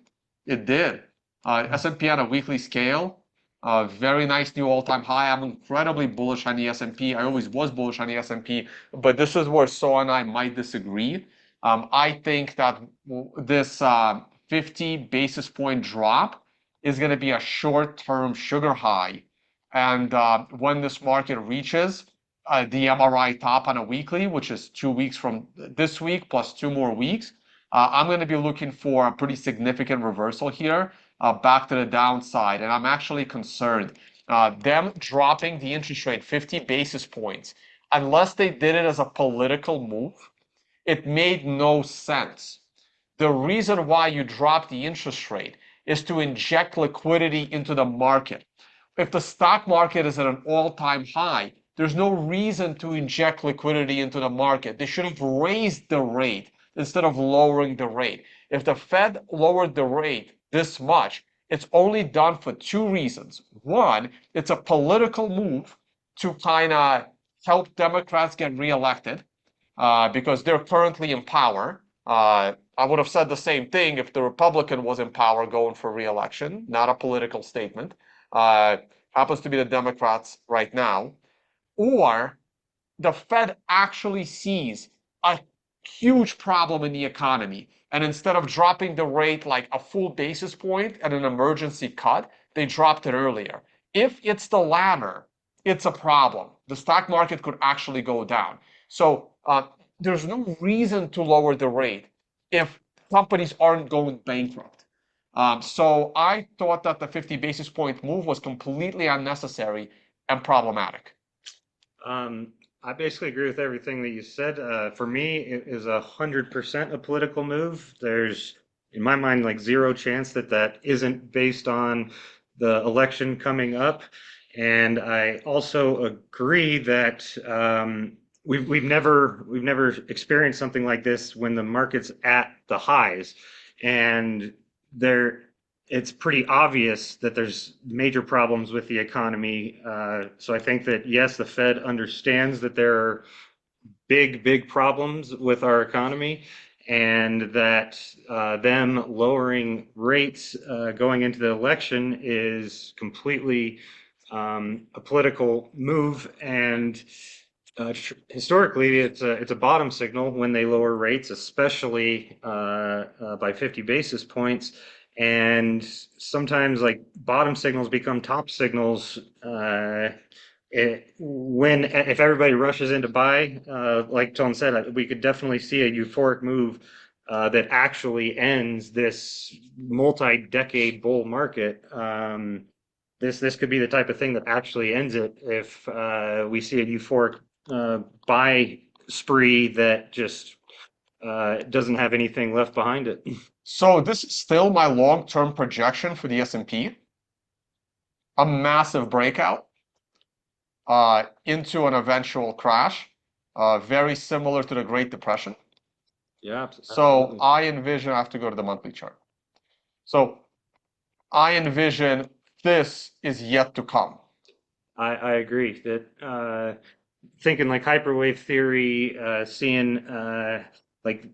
It did. S&P on a weekly scale, very nice new all-time high. I'm incredibly bullish on the S&P. I always was bullish on the S&P, but this is where Saw and I might disagree. I think that this 50 basis point drop is going to be a short-term sugar high. And when this market reaches the MRI top on a weekly, which is 2 weeks from this week plus 2 more weeks, I'm going to be looking for a pretty significant reversal here, back to the downside. And I'm actually concerned. Them dropping the interest rate 50 basis points, unless they did it as a political move, it made no sense. The reason why you drop the interest rate is to inject liquidity into the market. If the stock market is at an all-time high, there's no reason to inject liquidity into the market. They should have raised the rate instead of lowering the rate. If the Fed lowered the rate this much, it's only done for 2 reasons. One, it's a political move to kind of help Democrats get reelected, because they're currently in power. I would have said the same thing if the Republican was in power going for reelection, not a political statement. Happens to be the Democrats right now. Or the Fed actually sees a huge problem in the economy. And instead of dropping the rate like a full basis point at an emergency cut, they dropped it earlier. If it's the latter, it's a problem. The stock market could actually go down. So there's no reason to lower the rate if companies aren't going bankrupt. So I thought that the 50 basis point move was completely unnecessary and problematic. I basically agree with everything that you said. For me, it is 100% a political move. There's, in my mind, like zero chance that that isn't based on the election coming up. And I also agree that we've never experienced something like this when the market's at the highs, and it's pretty obvious that there's major problems with the economy. So I think that yes, the Fed understands that there are big problems with our economy, and that them lowering rates going into the election is completely a political move. And historically, it's a bottom signal when they lower rates, especially by 50 basis points. And sometimes like bottom signals become top signals if everybody rushes in to buy. Like Tom said, we could definitely see a euphoric move that actually ends this multi-decade bull market. This could be the type of thing that actually ends it if we see a euphoric buy spree that just doesn't have anything left behind it. So this is still my long-term projection for the S&P. A massive breakout into an eventual crash, very similar to the Great Depression. Yeah. So I envision, I have to go to the monthly chart. So I envision this is yet to come. I agree that thinking like hyperwave theory, seeing like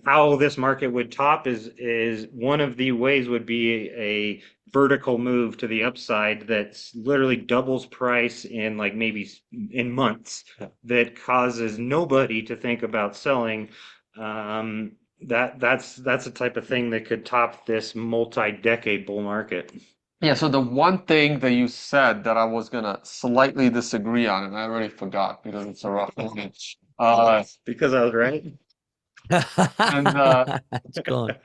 how this market would top is one of the ways would be a vertical move to the upside that's literally doubles price in like maybe in months, that causes nobody to think about selling. That's the type of thing that could top this multi-decade bull market. Yeah, so the one thing that you said that I was gonna slightly disagree on, and I already forgot because it's a rough one. Because I was right. And It's gone.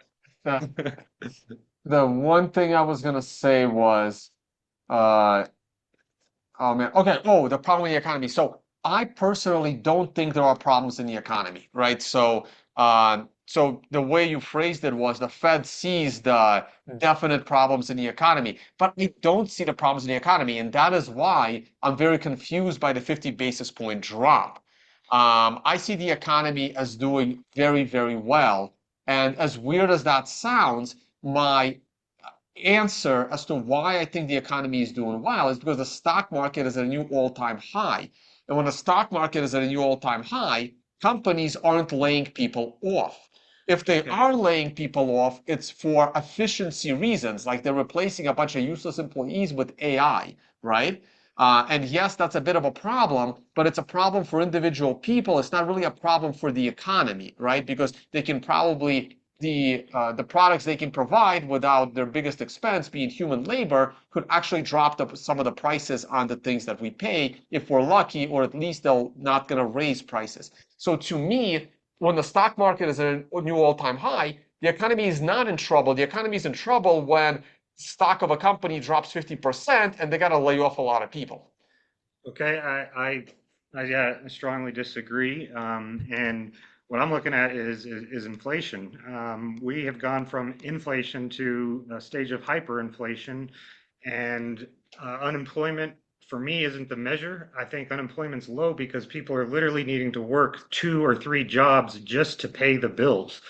the one thing I was gonna say was, oh man, okay. Oh, the problem with the economy. So I personally don't think there are problems in the economy, right? So, so the way you phrased it was the Fed sees the definite problems in the economy, but we don't see the problems in the economy, and that is why I'm very confused by the 50 basis point drop. I see the economy as doing very well, and as weird as that sounds, my answer as to why I think the economy is doing well is because the stock market is at a new all-time high. And when the stock market is at a new all-time high, companies aren't laying people off. If they Okay. are laying people off, it's for efficiency reasons, like they're replacing a bunch of useless employees with AI, right? And yes, that's a bit of a problem, but it's a problem for individual people. It's not really a problem for the economy, right? Because they can probably the products they can provide without their biggest expense being human labor could actually drop some of the prices on the things that we pay if we're lucky, or at least they're not going to raise prices. So to me, when the stock market is at a new all-time high, the economy is not in trouble. The economy is in trouble when stock of a company drops 50% and they got to lay off a lot of people. Okay, yeah, I strongly disagree. And what I'm looking at is inflation. We have gone from inflation to a stage of hyperinflation, and unemployment for me isn't the measure. I think unemployment's low because people are literally needing to work 2 or 3 jobs just to pay the bills,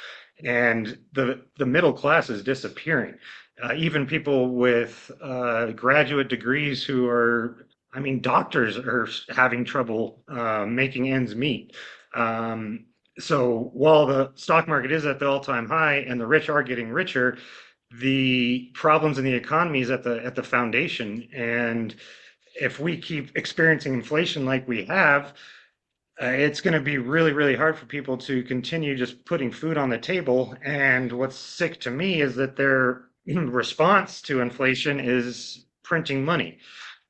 and the middle class is disappearing. Even people with graduate degrees who are, I mean, doctors are having trouble making ends meet. So while the stock market is at the all-time high and the rich are getting richer, the problems in the economy is at the foundation. And if we keep experiencing inflation like we have, it's going to be really, really hard for people to continue just putting food on the table. And what's sick to me is that their response to inflation is printing money.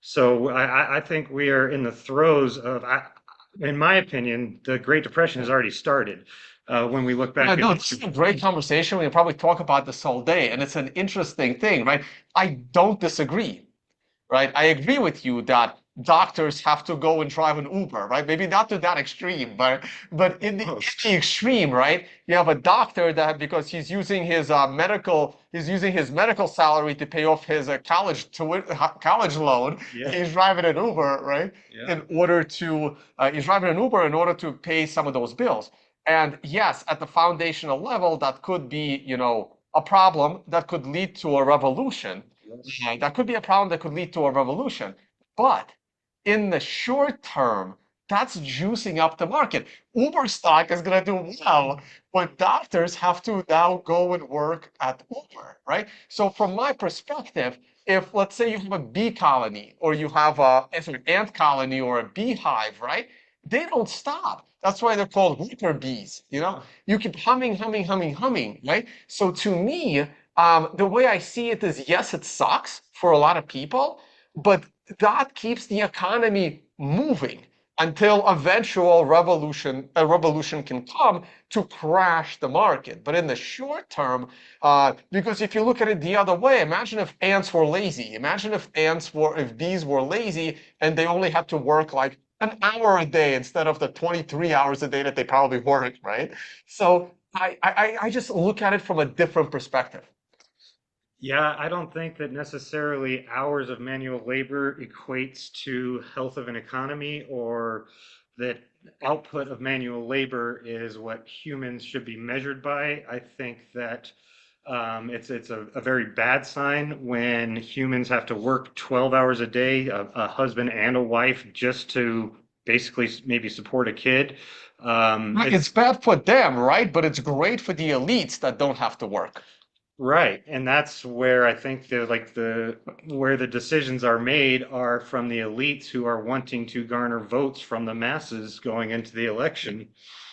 So I think we are in the throes of, in my opinion, the Great Depression has already started. When we look Yeah, back at no, this is a great conversation. We can probably talk about this all day, and it's an interesting thing, right? I don't disagree, right? I agree with you that doctors have to go and drive an Uber, right? Maybe not to that extreme, but in the extreme, right? You have a doctor that because he's using his medical salary to pay off his college loan. yeah, He's driving an Uber, right? yeah, He's driving an Uber in order to pay some of those bills. And yes, at the foundational level, that could be, a problem that could lead to a revolution. That could be a problem that could lead to a revolution. But in the short term, that's juicing up the market. Uber stock is going to do well, but doctors have to now go and work at Uber, right? So from my perspective, if let's say you have a bee colony or you have an ant colony or a beehive, right? They don't stop. That's why they're called worker bees. You keep humming, humming, humming, humming, right? So to me, the way I see it is, yes, it sucks for a lot of people, but that keeps the economy moving until a revolution can come to crash the market. But in the short term, because if you look at it the other way, imagine if ants were lazy. Imagine if bees were lazy and they only had to work like an hour a day instead of the 23 hours a day that they probably work, right? So I just look at it from a different perspective. yeah. I don't think that necessarily hours of manual labor equates to health of an economy, or that output of manual labor is what humans should be measured by. I think that it's a very bad sign when humans have to work 12 hours a day, a husband and a wife, just to basically maybe support a kid. Right, it's bad for them, right? But it's great for the elites that don't have to work. Right, and that's where I think the where the decisions are made are from the elites who are wanting to garner votes from the masses going into the election.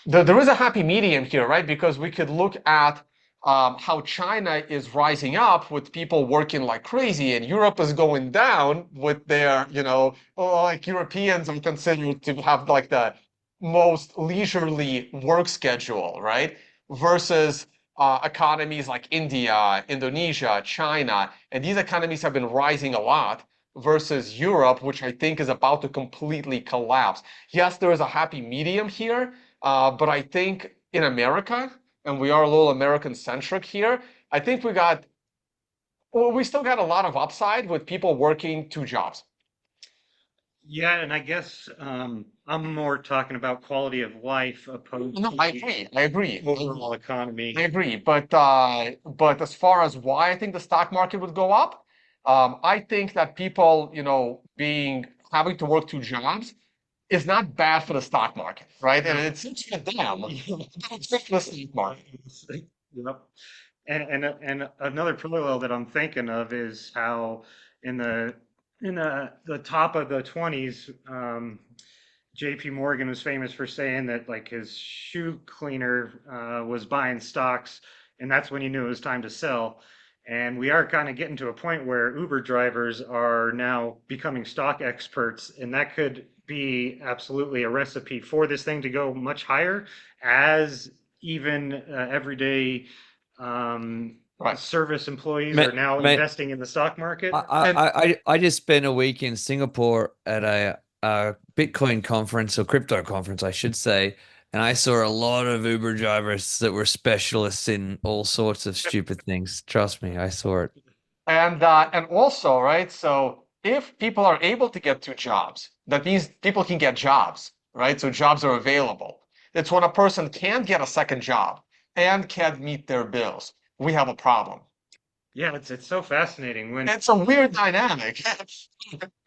There is a happy medium here, right? Because we could look at how China is rising up with people working like crazy, and Europe is going down with their, like Europeans are considered to have like the most leisurely work schedule, right? Versus economies like India, Indonesia, China, and these economies have been rising a lot versus Europe, which I think is about to completely collapse. Yes, there is a happy medium here, but I think in America, and we are a little American centric here, I think we still got a lot of upside with people working 2 jobs. Yeah, and I guess I'm more talking about quality of life opposed No, I to agree. I agree. overall economy. I agree. But as far as why I think the stock market would go up, I think that people, being having to work two jobs is not bad for the stock market, right? And No. it's for them, but Yeah. it's good for the stock market. Yep. And another parallel that I'm thinking of is how in the top of the 20s, JP Morgan was famous for saying that like his shoe cleaner was buying stocks, and that's when he knew it was time to sell. And we are kind of getting to a point where Uber drivers are now becoming stock experts, and that could be absolutely a recipe for this thing to go much higher as even everyday Right. service employees are Mate, now mate, investing in the stock market. And I just spent a week in Singapore at a Bitcoin conference or crypto conference, I should say, and I saw a lot of Uber drivers that were specialists in all sorts of stupid things. Trust me, I saw it. and also, right? So if people are able to get two jobs, that means people can get jobs, right? So jobs are available. It's when a person can't get a second job and can't meet their bills. We have a problem. Yeah, it's so fascinating. It's a weird dynamic.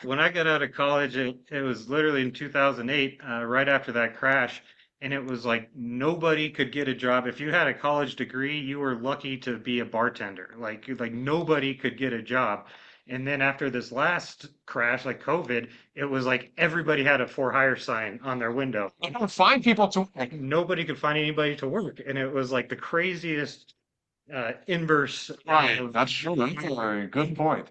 When I got out of college, it was literally in 2008, right after that crash, and it was like nobody could get a job. If you had a college degree, you were lucky to be a bartender. Like nobody could get a job. And then after this last crash, like COVID, it was like everybody had a for hire sign on their window. You don't find people to. Nobody could find anybody to work, and it was like the craziest inverse Right, of that's true. That's a very good point.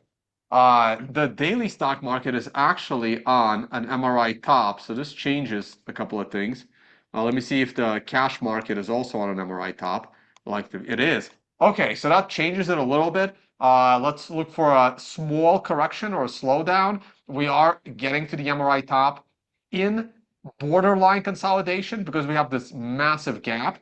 The daily stock market is actually on an MRI top, so this changes a couple of things. Let me see if the cash market is also on an MRI top. It is. Okay, so that changes it a little bit. Let's look for a small correction or a slowdown. We are getting to the MRI top in borderline consolidation because we have this massive gap.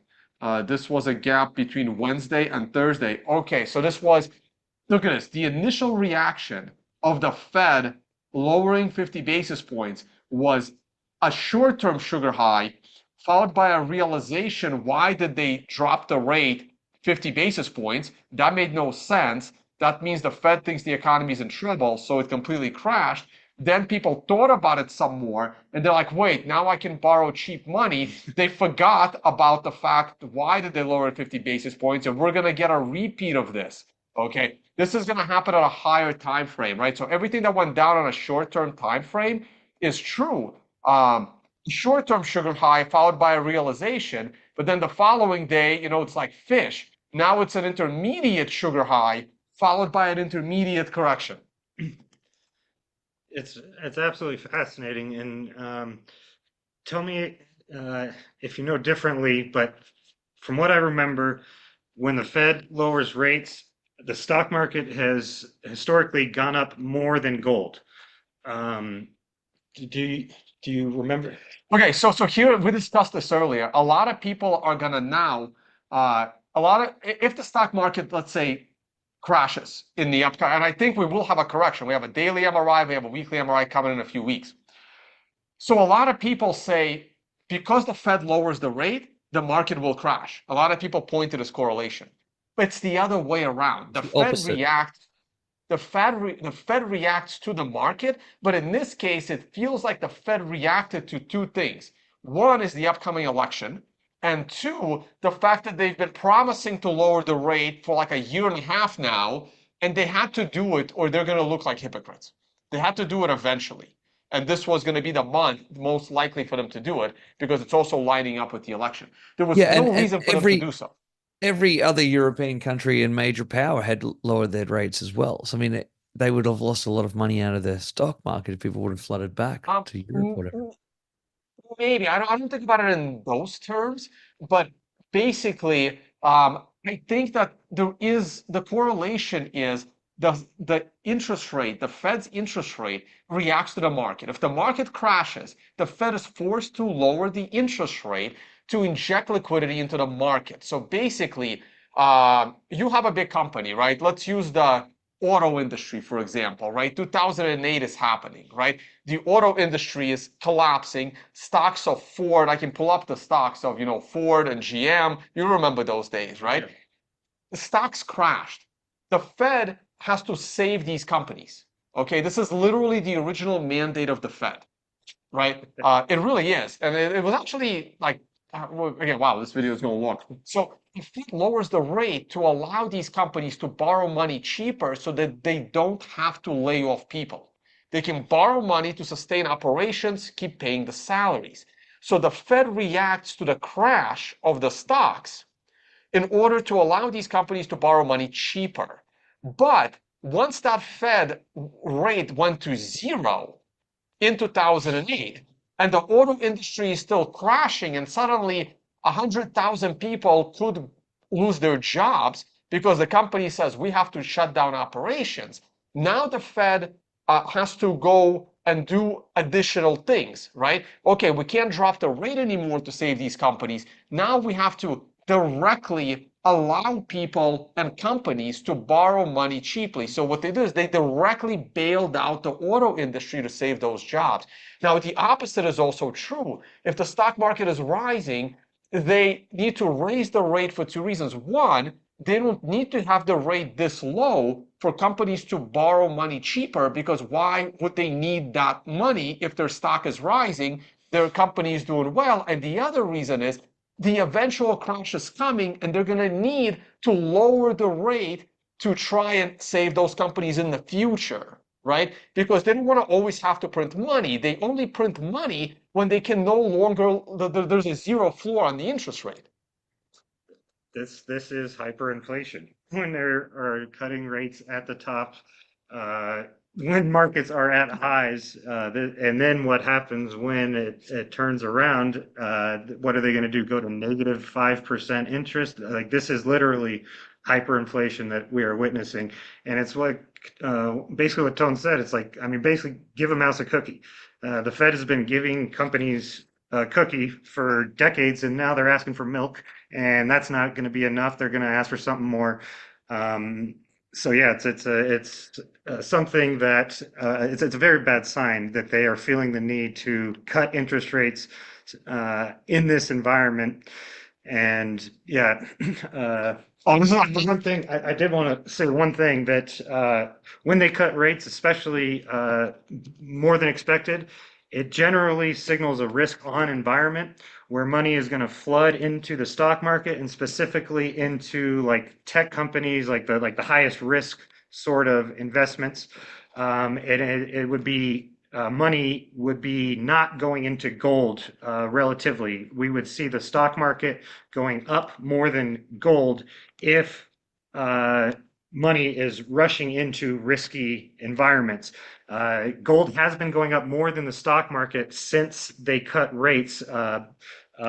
This was a gap between Wednesday and Thursday. Okay, so look at this. The initial reaction of the Fed lowering 50 basis points was a short-term sugar high, followed by a realization, why did they drop the rate 50 basis points? That made no sense. That means the Fed thinks the economy is in trouble, so it completely crashed. Then people thought about it some more, and they're like, wait, now I can borrow cheap money. They forgot about the fact, why did they lower it 50 basis points? And we're going to get a repeat of this. Okay, this is going to happen at a higher time frame, right? So everything that went down on a short-term time frame is true. Short-term sugar high followed by a realization, but then the following day, it's like fish. Now it's an intermediate sugar high followed by an intermediate correction. it's absolutely fascinating. And tell me if you know differently, but from what I remember, when the Fed lowers rates, the stock market has historically gone up more than gold. Um, do you, do you remember? Okay, so here we discussed this earlier. A lot of people are gonna now, if the stock market, let's say, crashes in the upcoming, and I think we will have a correction. We have a daily MRI, we have a weekly MRI coming in a few weeks. So a lot of people say because the Fed lowers the rate, the market will crash. A lot of people point to this correlation, but it's the other way around. It's the opposite. The Fed reacts to the market, but in this case, it feels like the Fed reacted to two things. One is the upcoming election, and two, the fact that they've been promising to lower the rate for like a year and a half now, and they had to do it or they're going to look like hypocrites. They had to do it eventually. And this was going to be the month most likely for them to do it because it's also lining up with the election. There was Yeah, no and reason for them to do so. every other European country and major power had lowered their rates as well. So I mean, they would have lost a lot of money out of the stock market if people would have flooded back Um, to Europe, or whatever. Maybe I don't think about it in those terms, but basically, I think that the correlation is the interest rate, the Fed's interest rate reacts to the market. If the market crashes, the Fed is forced to lower the interest rate to inject liquidity into the market. So basically, you have a big company, right? Let's use the auto industry, for example, right? 2008 is happening, right? The auto industry is collapsing. Stocks of Ford, I can pull up the stocks of, Ford and GM. You remember those days, right? Yeah. The stocks crashed. The Fed has to save these companies. Okay, this is literally the original mandate of the Fed, right? It really is, and it was actually like, well, again, wow, this video is going long. So the Fed lowers the rate to allow these companies to borrow money cheaper, so that they don't have to lay off people. They can borrow money to sustain operations, keep paying the salaries. So the Fed reacts to the crash of the stocks in order to allow these companies to borrow money cheaper. But once that Fed rate went to zero in 2008, and the auto industry is still crashing, and suddenly 100,000 people could lose their jobs because the company says we have to shut down operations. Now the Fed has to go and do additional things, right? Okay, we can't drop the rate anymore to save these companies. Now we have to directly allow people and companies to borrow money cheaply. So what they do is they directly bailed out the auto industry to save those jobs. Now, the opposite is also true. If the stock market is rising, they need to raise the rate for two reasons. One, they don't need to have the rate this low for companies to borrow money cheaper, because why would they need that money if their stock is rising, their company is doing well? And the other reason is the eventual crash is coming, and they're going to need to lower the rate to try and save those companies in the future, right? Because they don't want to always have to print money. They only print money when they can no longer, there's a zero floor on the interest rate. This is hyperinflation. When there are cutting rates at the top, when markets are at highs, and then what happens when it turns around? What are they going to do? Go to negative 5% interest? Like, this is literally hyperinflation that we are witnessing, and it's like basically what Tone said. It's like, I mean, basically give a mouse a cookie. The Fed has been giving companies a cookie for decades, and now they're asking for milk, and that's not going to be enough. They're going to ask for something more. So yeah, it's something that it's a very bad sign that they are feeling the need to cut interest rates in this environment. And yeah, Oh, this is like, one thing I did want to say, one thing that when they cut rates, especially more than expected, it generally signals a risk-on environment where money is going to flood into the stock market, and specifically into like tech companies, like the highest risk sort of investments. And it would be money would be not going into gold relatively. We would see the stock market going up more than gold if money is rushing into risky environments. Gold has been going up more than the stock market since they cut rates,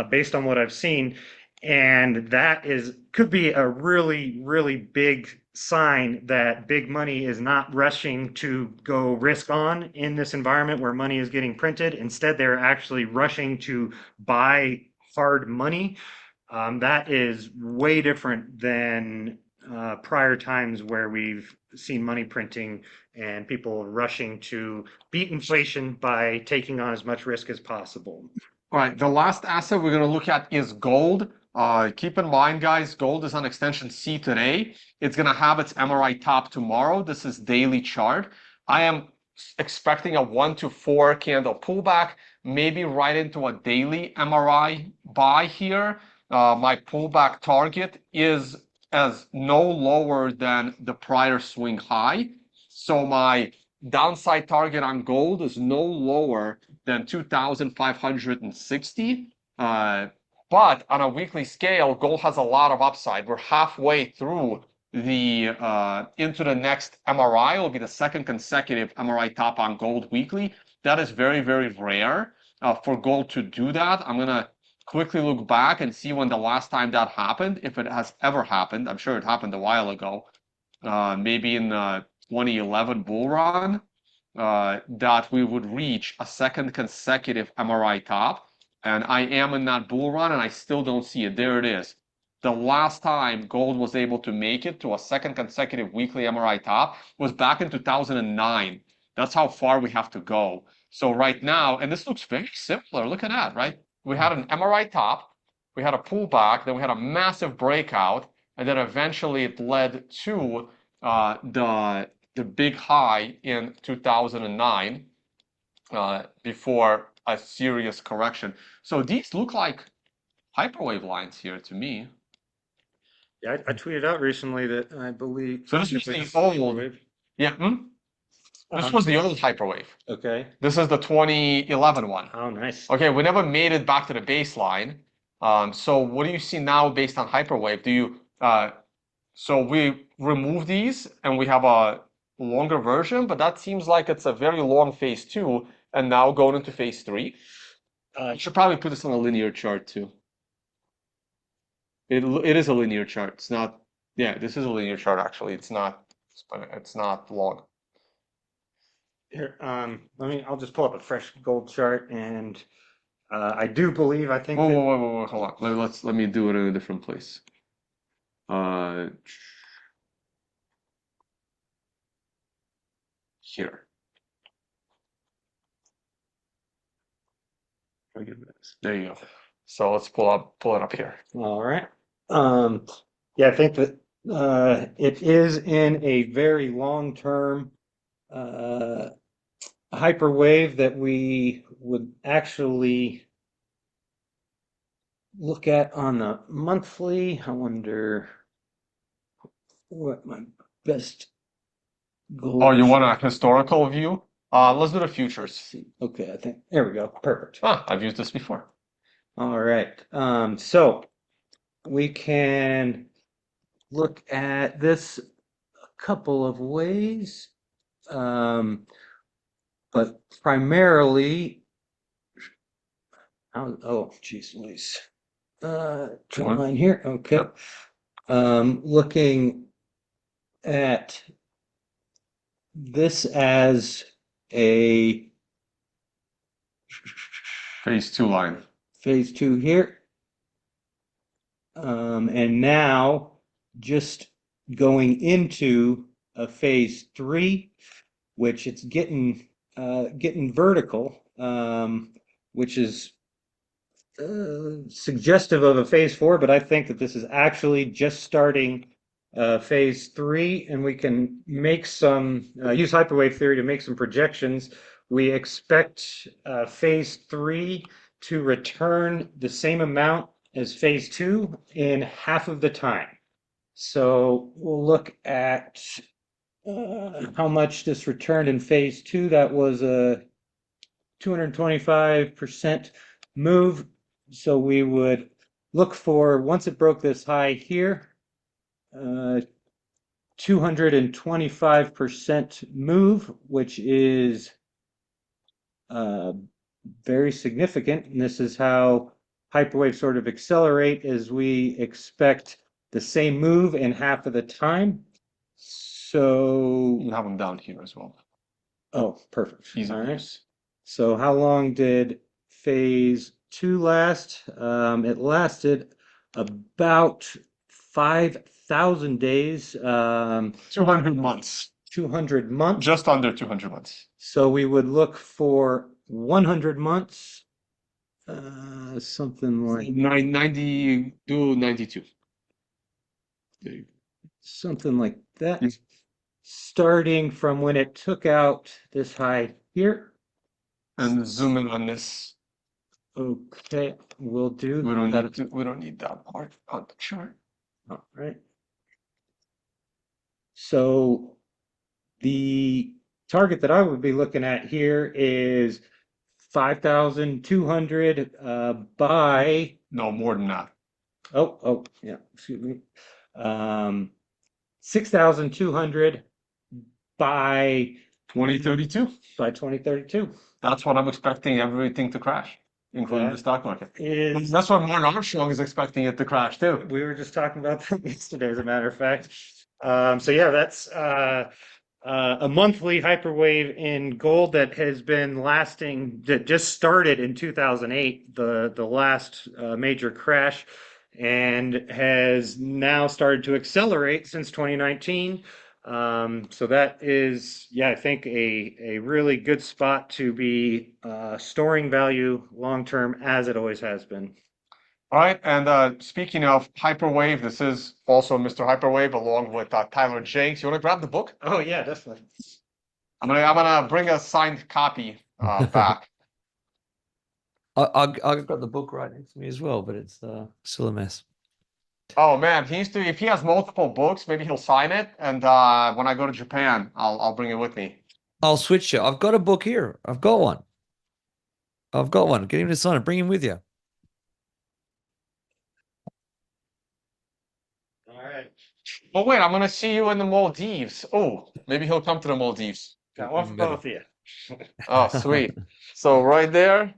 based on what I've seen. And that could be a really, really big sign that big money is not rushing to go risk on in this environment where money is getting printed. Instead, they're actually rushing to buy hard money. That is way different than prior times where we've seen money printing and people rushing to beat inflation by taking on as much risk as possible. all right, the last asset we're going to look at is gold. Keep in mind, guys, gold is on extension C today. It's going to have its MRI top tomorrow. This is daily chart. I am expecting a 1 to 4 candle pullback, maybe right into a daily MRI buy here. My pullback target is as no lower than the prior swing high. So my downside target on gold is no lower than 2,560. But on a weekly scale, gold has a lot of upside. We're halfway through the into the next MRI. It will be the second consecutive MRI top on gold weekly. That is very, very rare for gold to do that. I'm gonna quickly look back and see when the last time that happened, if it has ever happened. I'm sure it happened a while ago, maybe in the 2011 bull run, that we would reach a second consecutive MRI top. And I am in that bull run, and I still don't see it. There it is. the last time gold was able to make it to a second consecutive weekly MRI top was back in 2009. That's how far we have to go. So right now, and this looks very similar. Look at that, right? We had an MRI top, we had a pullback, then we had a massive breakout, and then eventually it led to the big high in 2009 before a serious correction. So these look like hyperwave lines here to me. Yeah, I tweeted out recently that I believe. So this was the it's old. hyperwave. Yeah. This was the old hyperwave. Okay. This is the 2011 one. Oh, nice. Okay, we never made it back to the baseline. So what do you see now based on hyperwave? Do you so we remove these and we have a longer version, but that seems like it's a very long phase 2 and now going into phase 3. I should probably put this on a linear chart too. It is a linear chart. It's not. Yeah, this is a linear chart actually. It's not long. Here, I'll just pull up a fresh gold chart, and I do believe, I think Whoa, that, whoa, whoa, whoa, whoa, hold on. Let me do it in a different place. Here. There you go. So let's pull it up here. all right. Yeah, I think that it is in a very long-term hyperwave that we would actually look at on the monthly. I wonder what my best goal. Oh, you want a historical view? Let's do the futures. Okay, I think there we go. Perfect. Ah, I've used this before. All right. So we can look at this a couple of ways. But primarily, oh, geez, Louise. Trend line here. Okay. Yep. Looking at this as a Phase 2 line. phase 2 here. And now just going into a phase 3, which it's getting vertical, which is suggestive of a phase 4, but I think that this is actually just starting phase 3, and we can make some use hyperwave theory to make some projections. We expect phase 3 to return the same amount as phase 2 in half of the time. So we'll look at how much this returned in phase 2. That was a 225% move. So we would look for, once it broke this high here, 225% move, which is very significant. And this is how hyperwaves sort of accelerate, as we expect the same move in half of the time. So You have them down here as well. oh, perfect. Easy All to right. use. So how long did phase 2 last? It lasted about 5,000 days. 200 months. 200 months. Just under 200 months. So we would look for 100 months. Something like 90 to 92. There you go. something like that. Yes. Starting from when it took out this high here. And zoom in on this. Okay, we'll do We don't that. need we don't need that part on the chart. All right. So the target that I would be looking at here is 5,200 by, No, more than that. yeah, excuse me. 6,200 by 2032. 2032. That's what I'm expecting everything to crash, including the That stock market. is, That's what Martin Armstrong is expecting it to crash too. we were just talking about that yesterday, as a matter of fact. So yeah, that's a monthly hyperwave in gold that has been lasting, that just started in 2008, the last major crash. and has now started to accelerate since 2019. So that is, yeah, I think a really good spot to be storing value long term, as it always has been. All right, and speaking of hyperwave, this is also Mr. Hyperwave along with Tyler Jenks. You want to grab the book? Oh yeah, definitely. I'm gonna bring a signed copy back. I've got the book right next to me as well, but it's still a mess. Oh man, if he has multiple books, maybe he'll sign it, and when I go to Japan, I'll bring it with me. I'll switch you. I've got a book here. I've got one. I've got one. Get him to sign it. Bring him with you. All right. Oh wait, I'm gonna see you in the Maldives. Oh, maybe he'll come to the Maldives. Got one for Even better. both of you. Oh, sweet. So right there,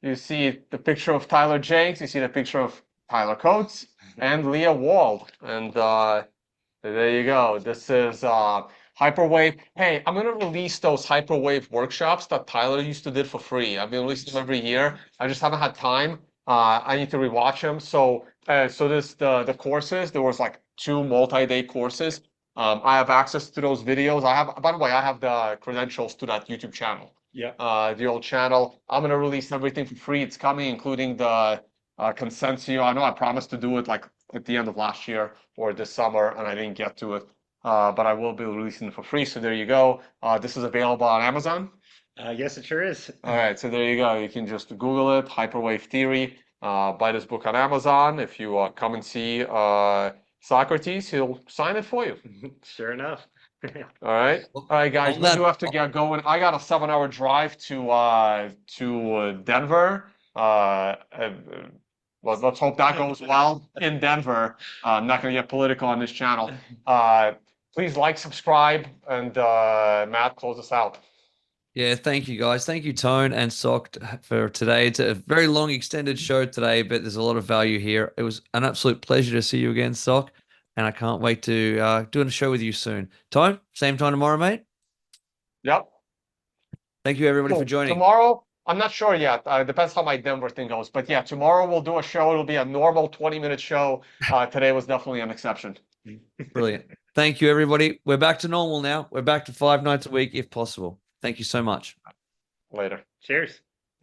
you see the picture of Tyler Jenks, you see the picture of Tyler Coates and Leah Wald. And there you go. This is Hyperwave. Hey, I'm gonna release those Hyperwave workshops that Tyler used to did for free. I've been releasing them every year. I just haven't had time. I need to rewatch them. So this the courses. There was like 2 multi-day courses. I have access to those videos. By the way, I have the credentials to that YouTube channel. Yeah. The old channel. I'm gonna release everything for free. It's coming, including the Consensio. I know I promised to do it like at the end of last year or this summer, and I didn't get to it. But I will be releasing it for free. So there you go. This is available on Amazon. Yes, it sure is. All right, so there you go. You can just Google it, Hyperwave Theory. Buy this book on Amazon. If you come and see Socrates, he'll sign it for you. Sure enough. All right, guys. On We do that, have to get going. I got a 7-hour drive to Denver. Well, let's hope that goes well in Denver. I'm not going to get political on this channel. Please like, subscribe, and Matt, close us out. yeah, thank you guys. Thank you, Tone and Sock, for today. It's a very long, extended show today, but there's a lot of value here. It was an absolute pleasure to see you again, Sock, and I can't wait to do a show with you soon. Tone, same time tomorrow, mate. Yep. Thank you, everybody, for Cool. joining. Tomorrow, I'm not sure yet. Depends how my Denver thing goes. But yeah, tomorrow we'll do a show. It'll be a normal 20-minute show. Today was definitely an exception. Brilliant. Thank you, everybody. We're back to normal now. We're back to 5 nights a week if possible. Thank you so much. Later. Cheers.